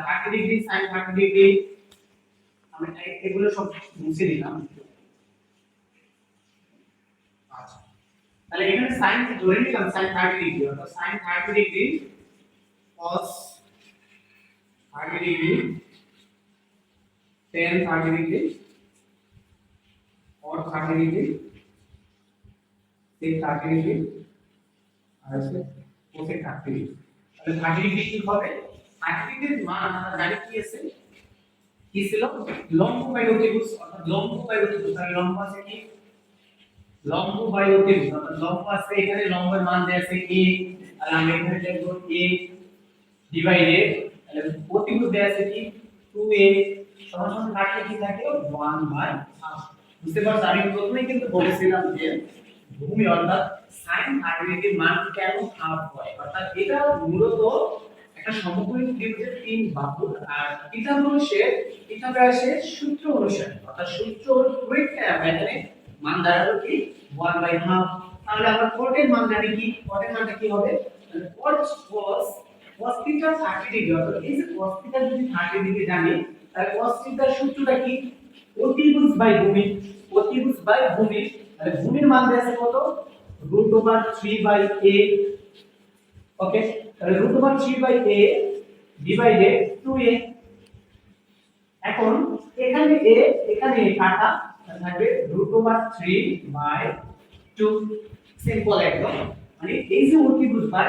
S1: 30 ডিগ্রি sin 30 ডিগ্রি আমি এগুলো সব মুছে দিলাম। আচ্ছা তাহলে এখানে sin ধরে নিলাম sin 30 ডিগ্রি অর্থাৎ sin 30 degree cos 30 degree tan 30 degree और 30 ডিগ্রি sec 30 ডিগ্রি আর আছে cosec 30 ডিগ্রি। তাহলে 30 ডিগ্রি কি হবে 30 ডিগ্রির মান আমরা জানি কি আছে কি ছিল লম্ব বাই অতিভুজ অর্থাৎ লম্ব বাই অতিভুজ তাহলে লম্ব আছে কি লম্ব বাই অতিভুজ অর্থাৎ লম্ব আছে এখানে লম্বের মান দেয়া আছে a আর আমরা এখানে লিখব a ডিভাইডেড তাহলে অতিভুজ দেয়া আছে কি 2a সমান সমান কাটলে কি থাকে 1 বাই হাফ। বুঝতে পারছো আমি প্রথমেই কিন্তু বলেছিলাম যে ভূমি অর্থাৎ sin 30 ডিগ্রির মান কেন হাফ হয় অর্থাৎ এটা মূলত একটা সমকোণী ত্রিভুজের তিন বাহু আর পিথাগোরাসের সূত্র অনুসারে অর্থাৎ সূত্র পরীক্ষায় আমরা এখানে মান দাঁড়ালো কি 1 বাই হাফ। তাহলে আমরা cot এর মান জানি কি cot এর মানটা কি হবে cos cos থিটা 30 ডিগ্রি অর্থাৎ এই যে cos থিটা যদি 30 ডিগ্রি জানি তাহলে cos থিটার সূত্রটা কি অতিভুজ বাই ভূমি অতিভুজ বাই ভূমি তাহলে ভূমির মান দেয়া আছে কত √3 বাই a ওকে তাহলে √3 বাই a ডিভাইডেড 2a এখন এখানে a এখানে a কাটা থাকবে √3 বাই 2 সিম্পল একদম মানে এই যে অতিভুজ বাই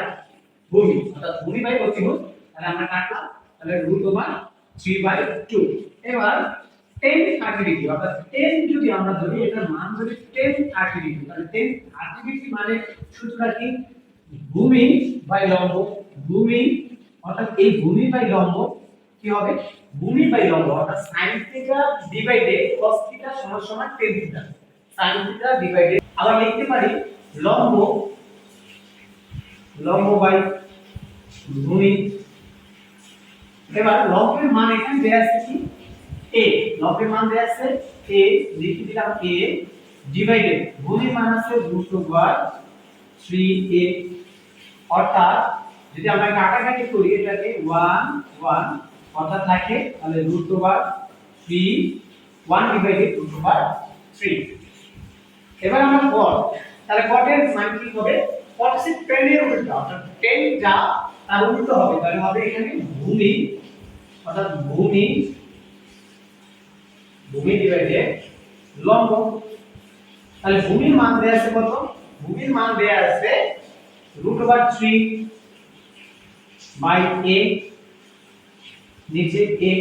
S1: ভূমি অর্থাৎ ভূমি বাই অতিভুজ তাহলে আমরা কাটলাম তাহলে √3 বাই 2 এবার tan 30 ডিগ্রি অর্থাৎ tan যদি আমরা ধরি এটার মান যদি tan 30 ডিগ্রি তাহলে tan 30 ডিগ্রি মানে সূত্রটা কি ভূমি বাই লম্ব ভূমি অর্থাৎ এই ভূমি বাই লম্ব কি হবে ভূমি বাই লম্ব অর্থাৎ sin theta divided cos theta সমান সমান tan theta sin theta divided আবার লিখতে পারি লম্ব লম্ব বাই ভূমি। এবার লম্বের মান এখানে দেয়া আছে কি a লম্বের মান দেয়া আছে a লিখে দিলাম a ডিভাইডেড ভূমির মান আছে √3a অর্থাৎ যদি আমরা কাটাকাটি করি এটাকে 1 1 অর্থাৎ থাকে তাহলে √3 1 ডিভাইডেড √3। এবার আমরা cot তাহলে cot এর মান কি হবে cot হচ্ছে tan এর উল্টো অর্থাৎ tan যা তার উল্টো হবে তাহলে হবে এখানে ভূমি অর্থাৎ ভূমি ভূমি ডিভাইডেড লম্ব তাহলে ভূমির মান দেয়া আছে কত ভূমির মান দেয়া আছে √3 বাই a নিচে a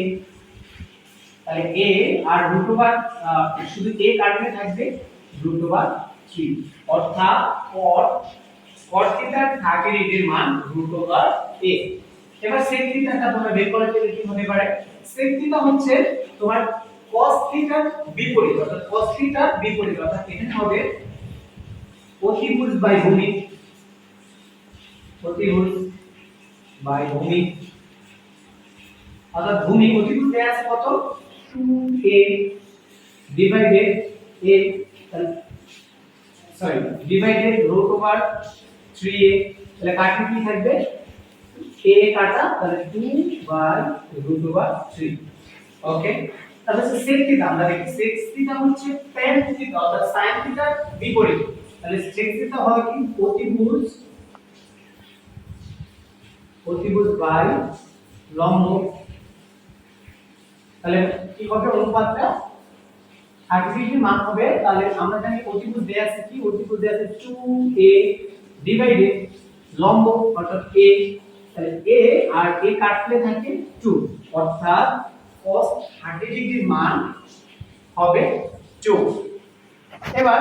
S1: তাহলে a আর শুধু a কাটলে থাকবে √3 অর্থাৎ cot থিটার 30 ডিগ্রির মান √a। এবার sec থিটাটা তোমরা বের করে দিলে কি হতে পারে sec থিটা হচ্ছে তোমার cos থিটার বিপরীত অর্থাৎ cos থিটার বিপরীত অর্থাৎ এখানে হবে অতিভুজ বাই ভূমি অতিভুজ বাই ভূমি অর্থাৎ ভূমি অতিভুজ দেয়া আছে কত 2a divided a sorry divided √3a তাহলে কাটলে কি থাকবে a কাটা তাহলে 2 বাই √3 ওকে। তাহলে sec থিটা আমরা দেখি sec থিটা হচ্ছে tan থিটা অর্থাৎ sin থিটার বিপরীত তাহলে sec থিটা হবে কি অতিভুজ বাই লম্ব তাহলে কি হবে অনুপাতটা 30 ডিগ্রি মান হবে তাহলে আমরা জানি অতিভুজ দেয়া আছে কি অতিভুজ দেয়া আছে 2a ডিভাইডেড লম্ব অর্থাৎ a তাহলে a আর a কাটলে থাকে 2 অর্থাৎ cos 30 ডিগ্রির মান হবে 2। এবার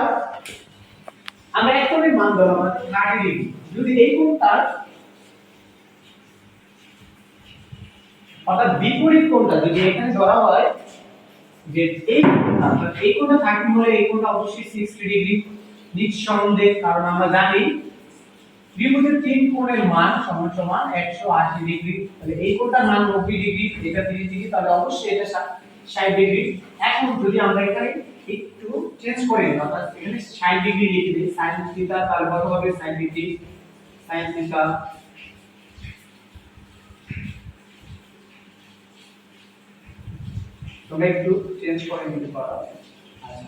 S1: আমরা এক কোণের মান ধরলাম 30 ডিগ্রি যদি এই কোণটা অর্থাৎ বিপরীত কোণটা যদি এখানে ধরা হয় যে এই কোণটা 30 হলে এই কোণটা অবশ্যই 60 ডিগ্রি নিঃসন্দেহে কারণ আমরা জানি ত্রিভুজের তিন কোণের মান সমান সমান 180 ডিগ্রি তাহলে এই কোণটার মান 90 ডিগ্রি এটা 30 ডিগ্রি তাহলে অবশ্যই এটা 60 ডিগ্রি। এখন যদি আমরা এখানে একটু চেঞ্জ করে নিই অর্থাৎ এখানে 60 ডিগ্রি লিখে দিই sin থিটা তার কত হবে sin ডিগ্রি sin থিটা তোমরা একটু চেঞ্জ করে নিতে পারো। আচ্ছা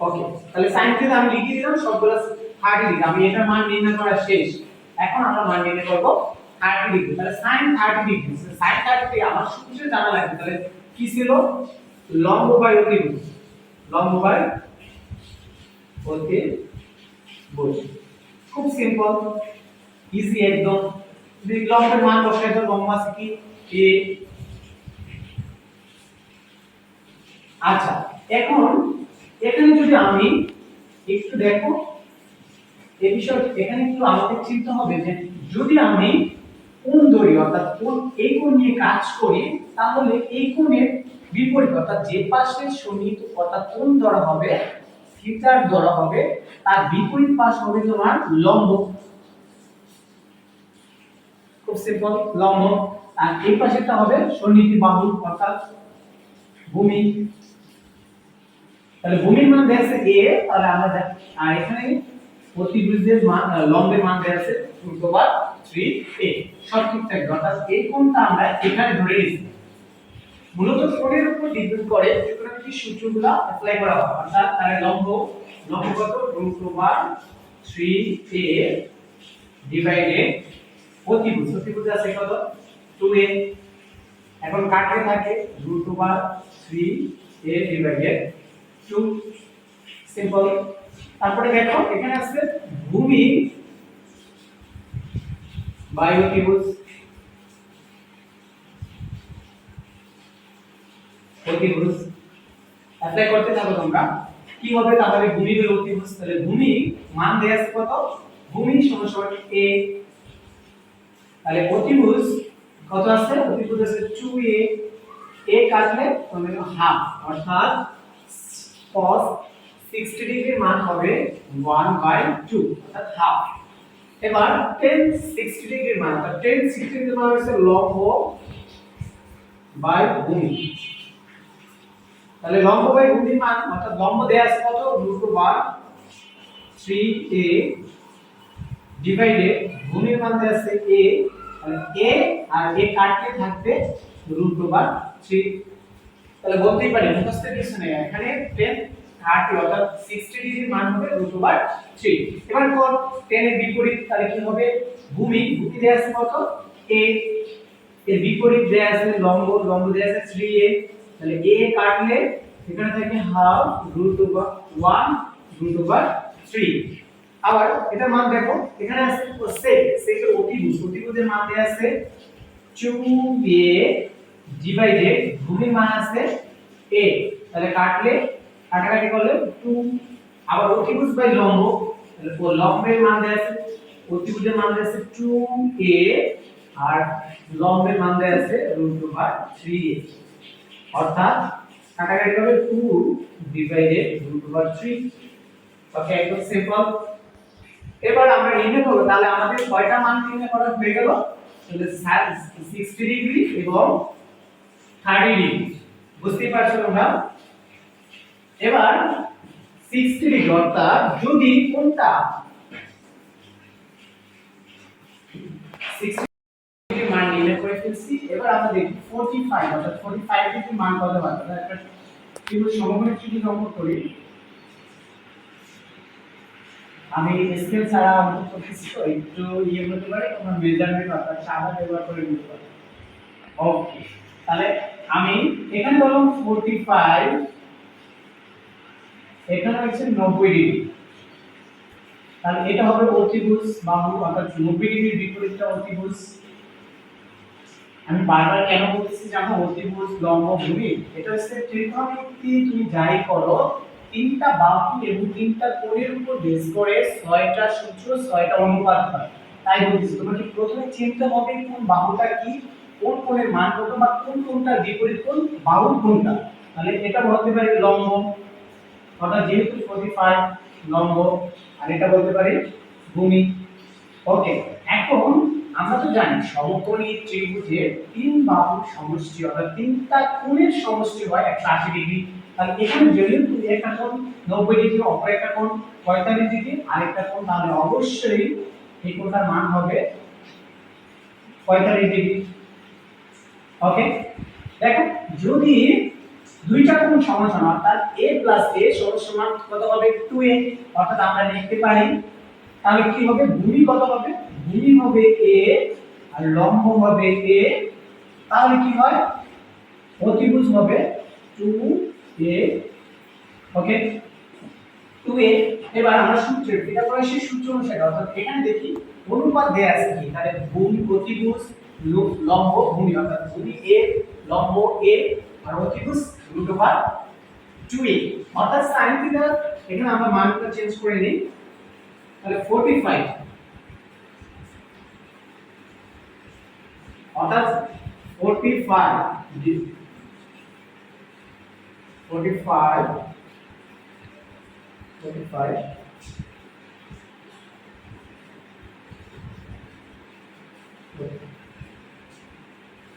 S1: ওকে, তাহলে sin থিটা আমি লিখে দিলাম সবগুলো 30 ডিগ্রি। আমি এটার মান নির্ণয় করা শেষ। এখন আমরা মান নির্ণয় করব 30 ডিগ্রি। তাহলে sin 30 ডিগ্রি, sin 30 ডিগ্রি আমার সূত্রে জানা লাগবে। তাহলে কি ছিল? লম্ব বাই অতিভুজ, লম্ব বাই অতিভুজ। খুব সিম্পল, ইজি একদম। যদি লম্বের মান বসাই দাও, লম্ব আছে কি a। আচ্ছা এখন এখানে যদি আমি একটু দেখো এই বিষয়, এখানে কিন্তু আমাদের চিন্তা হবে যে যদি আমি কোণ ধরি অর্থাৎ কোণ, এই কোণ নিয়ে কাজ করি, তাহলে এই কোণের বিপরীত অর্থাৎ যে পাশে সন্নিহিত অর্থাৎ কোণ ধরা হবে, থিটার ধরা হবে, তার বিপরীত পাশ হবে তোমার লম্ব। খুব সিম্পল, লম্ব। আর এই পাশেটা হবে সন্নিহিত বাহু অর্থাৎ ভূমি। তাহলে ভূমির মান দেয়া আছে a, তাহলে আমরা আর এখানে অতিভুজের মান লম্বের মান দেয়া আছে √3a। সব ঠিক থাকবে, অর্থাৎ এই কোণটা আমরা এখানে ধরে নিয়েছি। মূলত কোণের উপর ডিপেন্ড করে যেকোনো কি সূত্রগুলো অ্যাপ্লাই করা হয়। অর্থাৎ তার লম্ব কত √3a ডিভাইডেড অতিভুজ আছে কত 2a। এখন কাটে থাকে √3a ডিভাইডেড 2, সিম্পল। তারপরে দেখো এখানে আছে ভূমি বাই অতিভুজ, অ্যাপ্লাই করতে থাকো তোমরা। কি হবে তাহলে ভূমি বাই অতিভুজ? তাহলে ভূমি মান দেয়া আছে কত? ভূমি সমান a, তাহলে অতিভুজ কত আছে? অতিভুজ আছে 2a। a কাটলে হবে হাফ, অর্থাৎ cos 60 ডিগ্রির মান হবে 1/2 অর্থাৎ হাফ। এবার tan 60 ডিগ্রির মান, অর্থাৎ tan 60 ডিগ্রির মান হচ্ছে লম্ব বাই ভূমি। তাহলে লম্ব বাই ভূমির মান অর্থাৎ লম্ব দেয়া আছে কত √3a ডিভাইডেড ভূমির মান দেয়া আছে a। তাহলে a আর a কাটলে থাকবে √3। তাহলে বলতেই পারি মুখস্থ কিছু নেই, এখানে tan 30 অর্থাৎ 60 ডিগ্রির মান হবে √3। এবার কোণ tan এর বিপরীত, তাহলে কি হবে? ভূমি দেয়া আছে কত a, এর বিপরীত দেয়া আছে লম্ব দেয়া আছে 3a। তাহলে a কাটলে এখানে থাকে হাফ √1/3। আবার এটার মান দেখো, এখানে আছে sec এর অতিভুজের মান দেয়া আছে 2a ডিভাইডেড ভূমির মান আছে a। তাহলে কাটাকাটি করলে 2। আবার অতিভুজ বাই লম্ব, তাহলে লম্বের মান দেয়া আছে, অতিভুজের মান দেয়া আছে 2a আর লম্বের মান দেয়া আছে √3a। অর্থাৎ কাটাকাটি করলে 2 ডিভাইডেড √3। ওকে, একদম সিম্পল। এবার আমরা নির্ণয় করব, তাহলে আমাদের কয়টা মান নির্ণয় করা হয়ে গেল? তাহলে 60 ডিগ্রি এবং 30 ডিগ্রি, বুঝতেই পারছো তোমরা। এবার 60 ডিগ্রি অর্থাৎ যদি কোনটা 60 ডিগ্রি মান নির্ণয় করে ফেলছি, এবার আমরা দেখি 45 অর্থাৎ 45 ডিগ্রি মান কত হয়। তাহলে একটা ত্রিভুজ সমকোণী ত্রিভুজ অঙ্কন করি। আমি স্কেল ছাড়া অঙ্কন করতেছি তো একটু করতে পারে, তোমরা মেজারমেন্ট অর্থাৎ সাদা ব্যবহার করে নিতে পারো। ওকে, তাহলে আমি এখানে ধরলাম 45, এখানে হচ্ছে 90 ডিগ্রি। তাহলে এটা হবে অতিভুজ বাহু অর্থাৎ 90 ডিগ্রির বিপরীতটা অতিভুজ। আমি বারবার কেন বলতেছি জানো? অতিভুজ লম্ব ভূমি, এটা হচ্ছে ত্রিকোণমিতি। তুমি যাই করো, তিনটা বাহু এবং তিনটা কোণের উপর বেস করে 6টা সূত্র 6টা অনুপাত হয়। তাই বলতেছি তোমাকে প্রথমে চিনতে হবে কোন বাহুটা কি, কোন কোণের মান কত, বা কোন কোণটার বিপরীত কোণ বাহু কোনটা। তাহলে এটা বলতে পারি লম্ব, অর্থাৎ যেহেতু 45 লম্ব, আর এটা বলতে পারি ভূমি। ওকে, এখন আমরা তো জানি সমকোণী ত্রিভুজের তিন বাহুর সমষ্টি অর্থাৎ তিনটা কোণের সমষ্টি হয় 180 ডিগ্রি। তাহলে এখানে যেহেতু একটা কোণ 90 ডিগ্রি, অপর একটা কোণ 45 ডিগ্রি, আরেকটা কোণ, তাহলে অবশ্যই এই কোণটার মান হবে 45 ডিগ্রি। ওকে, দেখো যদি দুইটা কোণ সমান সমান অর্থাৎ a প্লাস a সমান কত হবে 2a, অর্থাৎ আমরা লিখতে পারি তাহলে কি হবে ভূমি কত হবে, ভূমি হবে a আর লম্ব হবে a, তাহলে কি হয় অতিভুজ হবে 2a। ওকে 2a। এবার আমরা সূত্র এটা করে সেই সূত্র অনুসারে অর্থাৎ এখানে দেখি অনুপাত দেয়া আছে কি, তাহলে ভূমি অতিভুজ লম্ব ভূমি অর্থাৎ ভূমি a লম্ব a আর অতিভুজ √2a, অর্থাৎ sin থিটা এখানে আমরা মানটা চেঞ্জ করে নিই, তাহলে 45 অর্থাৎ 45 45 45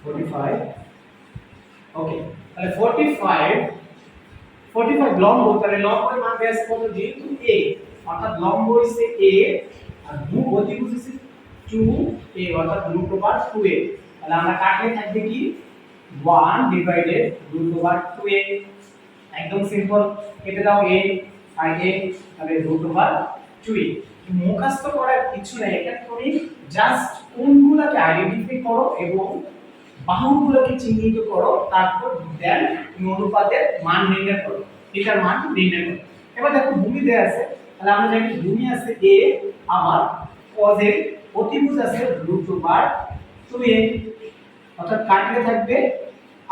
S1: 45 ওকে, তাহলে 45 45 লম্ব, তাহলে লম্বের মান দেয়া আছে কত, যেহেতু a অর্থাৎ লম্ব হইছে a আর অতিভুজ হইছে 2a অর্থাৎ √2a, তাহলে আমরা কাটলে থাকবে কি 1 ডিভাইডেড √2a, একদম সিম্পল, কেটে দাও a আর a, তাহলে √2a। মুখস্থ করার কিছু নাই, এখানে তুমি জাস্ট কোণগুলোকে আইডেন্টিফাই করো এবং বাহুগুলোকে চিহ্নিত করো, তারপর দেন তুমি অনুপাতের মান নির্ণয় করো, এটার মান নির্ণয় করো। এবার দেখো ভূমি দেয়া আছে, তাহলে আমরা জানি ভূমি আছে a, আবার cos এর অতিভুজ আছে √2a, অর্থাৎ কাটলে থাকবে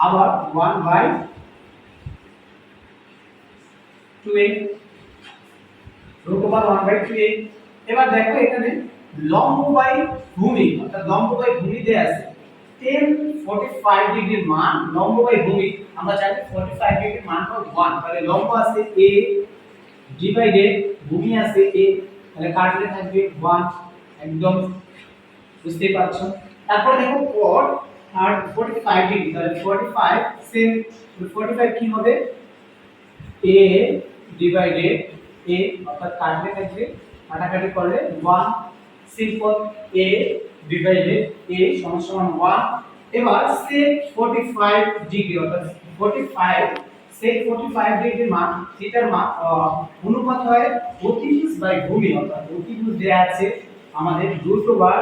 S1: আবার 1/2a √1/2a। এবার দেখো এখানে লম্ব বাই ভূমি অর্থাৎ লম্ব বাই ভূমি দেয়া আছে 10 45 ডিগ্রির মান, লম্ব বাই ভূমি আমরা জানি 45 ডিগ্রির মান হলো 1, তাহলে লম্ব আছে a ডিভাইডেড ভূমি আছে a, তাহলে কাটলে থাকবে 1, একদম বুঝতে পারছো। তারপর দেখো cot আর 45 ডিগ্রি, তাহলে 45 সেম 45 কি হবে a ডিভাইডেড a, অর্থাৎ কাটলে থাকবে কাটাকাটি করলে 1, সিম্পল a ডিভাইডেড a সমান 1। এবার sec 45 ডিগ্রি অর্থাৎ 45 sec 45 ডিগ্রি মান থিটার মান অনুপাত হয় অতিভুজ বাই ভূমি, অর্থাৎ অতিভুজ দেয়া আছে আমাদের √2a।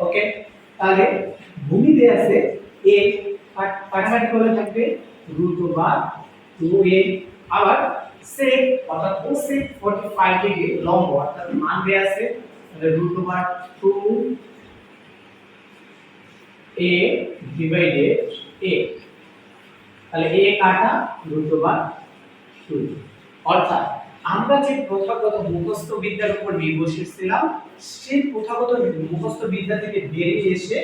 S1: ওকে, তাহলে ভূমি দেয়া আছে a, কাটাকাটি করলে থাকবে √2a, আবার sec অর্থাৎ cosec 45 ডিগ্রি লম্ব অর্থাৎ মান দেয়া আছে তাহলে √2a ডিভাইডেড a, তাহলে a কাটা √2, অর্থাৎ আমরা যে প্রথাগত মুখস্থ বিদ্যার উপর নির্ভরশীল ছিলাম সেই প্রথাগত মুখস্থ বিদ্যা থেকে বেরিয়ে এসে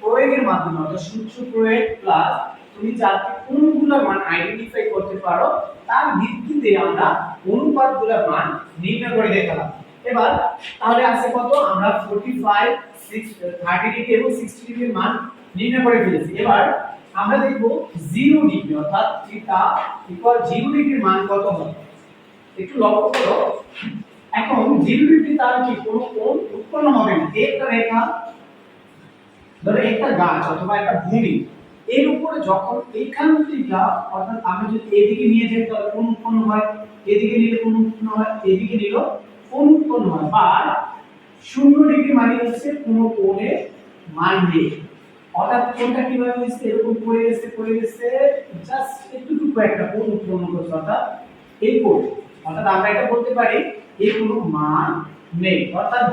S1: প্রয়োগের মাধ্যমে অর্থাৎ সূত্র প্রয়োগ প্লাস তুমি যাতে কোনগুলোর মান আইডেন্টিফাই করতে পারো তার ভিত্তিতে আমরা অনুপাতগুলোর মান নির্ণয় করে দেখালাম। এবার তাহলে আছে কত, আমরা 45 30 ডিগ্রি এবং 60 ডিগ্রির মান নির্ণয় করে ফেলেছি। এবার আমরা দেখব 0 ডিগ্রি অর্থাৎ থিটা ইকুয়াল 0 ডিগ্রির মান কত হবে, একটু লক্ষ্য করো। এখন 0 ডিগ্রি তার কি কোনো কোণ উৎপন্ন হবে না, একটা রেখা ধরো একটা গাছ অথবা একটা ভূমি এর উপরে যখন এখান থেকে অর্থাৎ আমি যদি এদিকে নিয়ে যাই তাহলে কোণ উৎপন্ন হয়, এদিকে নিলে কোণ উৎপন্ন হয়, এদিকে নিলে কোণ উৎপন্ন হয়, বা 0 ডিগ্রি মানে হচ্ছে কোনো কোণের মান নেই, অর্থাৎ কোণটা কিভাবে হইছে এরকম পড়ে গেছে জাস্ট একটুটুকু একটা কোণ উৎপন্ন করছে, অর্থাৎ এই কোণ, অর্থাৎ আমরা এটা বলতে পারি এর কোনো মান নেই। অর্থাৎ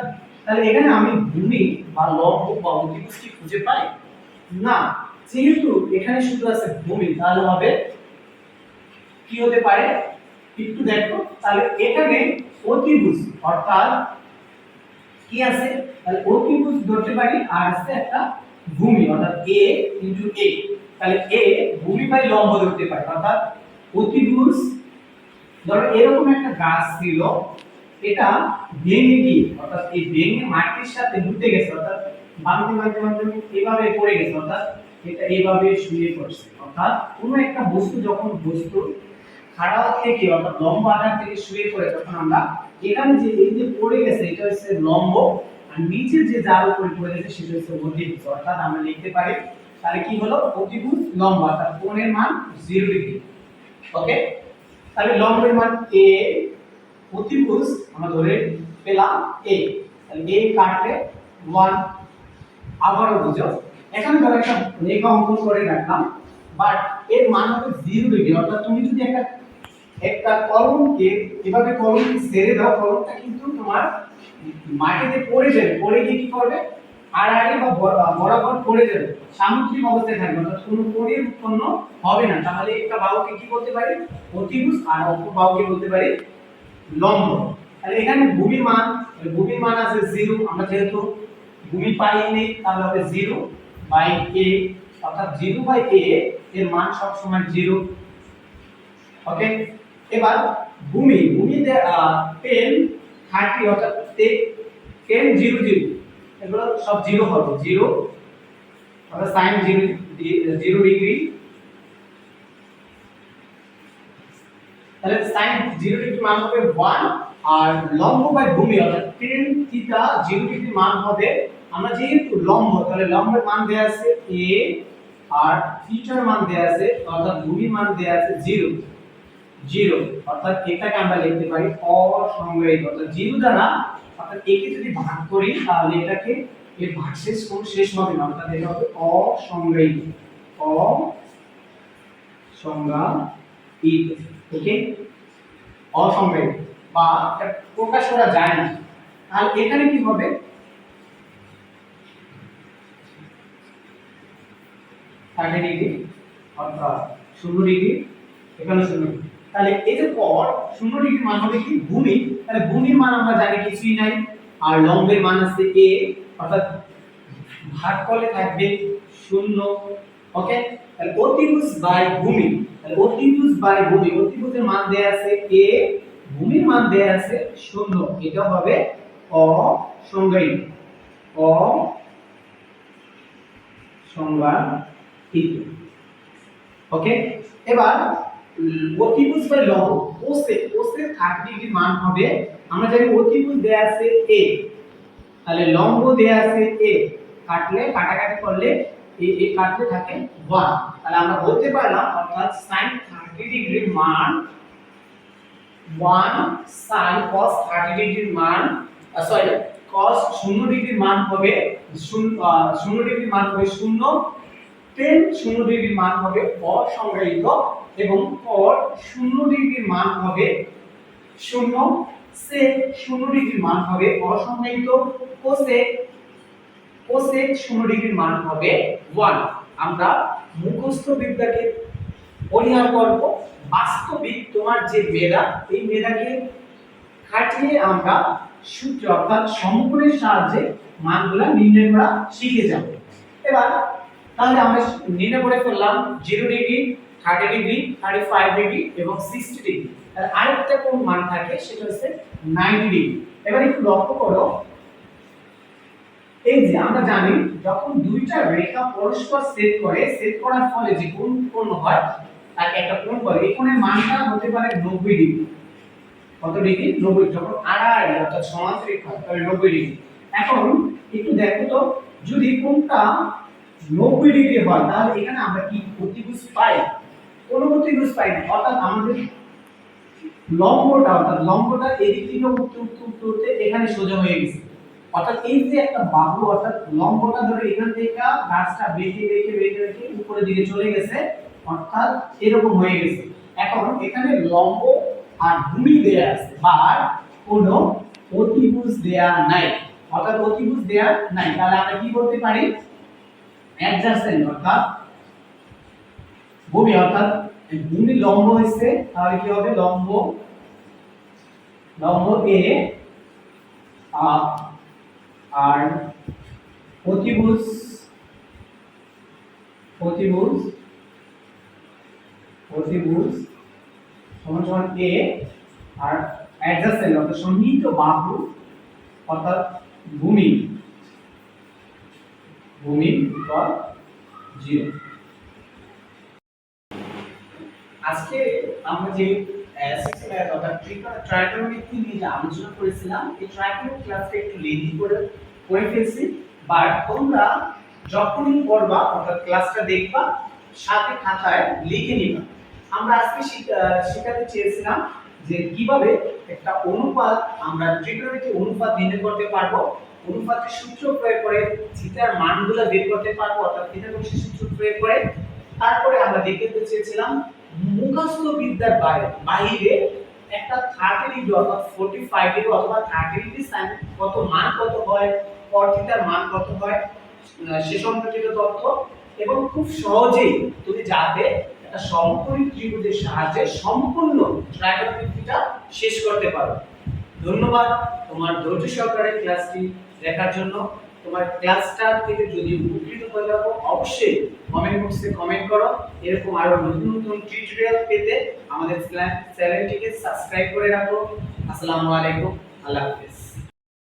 S1: তাহলে এখানে আমি ভূমি বা লম্ব বা অতিভুজ কি খুঁজে পাই না, যেহেতু এখানে শুধু আছে ভূমি তাহলে হবে কি হতে পারে একটু দেখো, তাহলে এখানে অতিভুজ অর্থাৎ কি আছে, তাহলে অতিভুজ ধরতে পারি আর আছে একটা ভূমি অর্থাৎ a * a, তাহলে a ভূমি বাই লম্ব ধরতে পারি, অর্থাৎ অতিভুজ ধরো এরকম একটা গাছ ছিল, এটা ভেঙে গিয়ে অর্থাৎ এই ভেঙে মাটির সাথে মুড়ে গেছে, অর্থাৎ ভাঙতে এভাবে পড়ে গেছে, অর্থাৎ এটা এইভাবে শুয়ে পড়ছে, অর্থাৎ কোনো একটা বস্তু যখন বস্তু খাড়া থেকে অর্থাৎ লম্ব আকার থেকে শুয়ে পড়ে তখন আমরা এখানে যে এই যে পড়ে গেছে এটা হচ্ছে লম্ব আর নিচে যে যার উপরে পড়ে গেছে সেটা হচ্ছে অতিভুজ, অর্থাৎ আমরা লিখতে পারি তাহলে কি হলো অতিভুজ লম্ব অর্থাৎ কোণের মান 0 ডিগ্রি। ওকে, তাহলে লম্বের মান a, অতিভুজ আমরা ধরে পেলাম a, তাহলে a কাটলে 1। আবারও বুঝো, এখানে ধরো একটা রেখা অঙ্কন করে রাখলাম, বাট এর মান হবে 0 ডিগ্রি। অর্থাৎ তুমি যদি একটা একটা কলমকে এভাবে কলম ছেড়ে দাও, কলমটা কিন্তু তোমার মাটিতে পড়ে যাবে, পড়ে গিয়ে কি করবে আড়াআড়ি বা বরাবর পড়ে যাবে, সামুদ্রিক অবস্থায় থাকবে, অর্থাৎ কোনো কোণের উৎপন্ন হবে না। তাহলে একটা বাহুকে কি বলতে পারি অতিভুজ, আর অপর বাহুকে বলতে পারি লম্ব। তাহলে এখানে ভূমির মান আছে 0, আমরা যেহেতু ভূমি পাইনি তাহলে হবে 0 বাই a, অর্থাৎ 0 বাই a এর মান সব সময় 0। ওকে, এবার ভূমিতে 10 30 অর্থাৎ 10 0 0 এগুলো সব 0 হবে, 0 অর্থাৎ sin 0 ডিগ্রি। তাহলে sin 0 ডিগ্রি মান হবে 1, আর লম্ব বাই ভূমি অর্থাৎ tan থিটা 0 ডিগ্রি মান হবে, আমরা যেহেতু লম্ব তাহলে লম্বের মান দেয়া আছে a, আর থিটার মান দেয়া আছে অর্থাৎ ভূমির মান দেয়া আছে 0 0, অর্থাৎ এটাকে আমরা লিখতে পারি অসংজ্ঞায়িত। অর্থাৎ 0 দ্বারা অর্থাৎ একে যদি ভাগ করি তাহলে এটাকে এর ভাগশেষ কোন শেষ হবে না, অর্থাৎ এটা হবে অসংজ্ঞায়িত। অসংজ্ঞায়িত, ওকে, অসংজ্ঞায়িত বা এটা প্রকাশ করা যায় না। তাহলে এখানে কি হবে 30 ডিগ্রি অর্থাৎ 0 ডিগ্রি, এখানে 0 ডিগ্রি। তাহলে এই যে পর 0 ডিগ্রি মান হবে কি ভূমি, তাহলে ভূমির মান আমরা জানি কিছুই নাই, আর লম্বের মান আছে a, অর্থাৎ ভাগ করলে থাকবে 0। ওকে, তাহলে অতিভুজ বাই ভূমি, তাহলে অতিভুজ বাই ভূমি, অতিভুজের মান দেয়া আছে a, ভূমির মান দেয়া আছে 0, এটা হবে অসংজ্ঞায়িত। অসংজ্ঞায়িত, ওকে। এবার অতিভুজ বাই লম্ব, কোসেক 30 ডিগ্রি মান হবে, আমরা জানি অতিভুজ দেয়া আছে a, তাহলে লম্ব দেয়া আছে a, কাটাকাটি করলে a কাটলে থাকে 1। তাহলে আমরা বলতে পারলাম অর্থাৎ sin 30 ডিগ্রির মান 1, sin cos 30 ডিগ্রির মান সরি cos 0 ডিগ্রির মান হবে 0 ডিগ্রির মান হবে 0, tan 0 ডিগ্রির মান হবে অসংজ্ঞায়িত, এবং cot 0 ডিগ্রির মান হবে 0, sec 0 ডিগ্রির মান হবে অসংজ্ঞায়িত, cosec 0 ডিগ্রির মান হবে 1। আমরা মুখস্থ বিদ্যাকে পরিহার করব, বাস্তবিক তোমার যে মেধা এই মেধাকে খাটিয়ে আমরা সূত্র অর্থাৎ সমকোণের সাহায্যে মানগুলা নির্ণয় করা শিখে যাব। এবার তাহলে আমরা নির্ণয় করে ফেললাম 0 ডিগ্রি, 30 ডিগ্রি, 35 ডিগ্রি এবং 60 ডিগ্রি। আর আরেকটা কোণ মান থাকে সেটা হচ্ছে 90 ডিগ্রি। এবার একটু লক্ষ্য করো, এই যে আমরা জানি যখন দুইটা রেখা পরস্পর ছেদ করার ফলে যে কোণ উৎপন্ন হয় তাকে একটা কোণ বলে। এই কোণের মানটা হতে পারে 90 ডিগ্রি। কত ডিগ্রি? 90। যখন আড়াআড়ি অর্থাৎ সমান্তরিক হয় তাহলে 90 ডিগ্রি। এখন একটু দেখো তো, যদি কোণটা 90 ডিগ্রি হয় তাহলে এখানে আমরা কি অতিভুজ পাই? কোনো অতিভুজ পাই না, অর্থাৎ আমাদের লম্বটা এদিক থেকে উঠতে এখানে সোজা হয়ে গেছে। অর্থাৎ এই যে একটা বাহু অর্থাৎ লম্বটা ধরে এখান থেকে গাছটা বেঁকে উপরের দিকে চলে গেছে, অর্থাৎ এরকম হয়ে গেছে। এখন এখানে লম্ব আর ভূমি দেয়া আছে, বাট কোনো অতিভুজ দেয়া নাই, অর্থাৎ অতিভুজ দেয়া নাই। তাহলে আমরা কি বলতে পারি অ্যাডজাসেন্ট অর্থাৎ ভূমি, অর্থাৎ ভূমি লম্ব হইছে, তাহলে কি হবে লম্ব এ আর অতিভুজ সমান এ আর অ্যাডজাসেন্ট অর্থাৎ সন্নিহিত বাহু অর্থাৎ ভূমি ইকুয়াল 0। আজকে আমরা যে ট্রাইগোনোমেট্রি নিয়ে যে আলোচনা করেছিলাম, এই ট্রাইগোনোমেট্রি ক্লাসটা একটু লেন্থি করে ফেলছি, বাট তোমরা যখনই পড়বা অর্থাৎ ক্লাসটা দেখবা সাথে খাতায় লিখে নিবা। আমরা আজকে শেখাতে চেয়েছিলাম যে কিভাবে একটা অনুপাত আমরা ত্রিকোণমিতিক অনুপাত নির্ণয় করতে পারবো, অনুপাতের সূত্র প্রয়োগ করে থিটার মানগুলো বের করতে পারবো অর্থাৎ থিটা কোণের সূত্র প্রয়োগ করে। তারপরে আমরা দেখাতে চেয়েছিলাম মুখস্থ বিদ্যার বাইরে একটা 30 ডিগ্রি অর্থাৎ 45 ডিগ্রি অথবা 30 ডিগ্রি সাইন কত মান কত হয়, cos থিটার মান কত হয় সে সম্পর্কিত তথ্য, এবং খুব সহজেই তুমি যাতে একটা সমকোণী ত্রিভুজের সাহায্যে সম্পূর্ণ ট্রাইগোনোমেট্রিটা শেষ করতে পারো। ধন্যবাদ তোমার ধৈর্য সহকারে ক্লাসটি দেখার জন্য। তোমার ক্লাসটা থেকে যদি উপকৃত হয়ে থাকো অবশ্যই কমেন্ট বক্সে কমেন্ট করো। এরকম আরো নতুন নতুন টিউটোরিয়াল পেতে আমাদের চ্যানেলটিকে সাবস্ক্রাইব করে রাখো। আসসালামু আলাইকুম, আল্লাহ হাফেজ।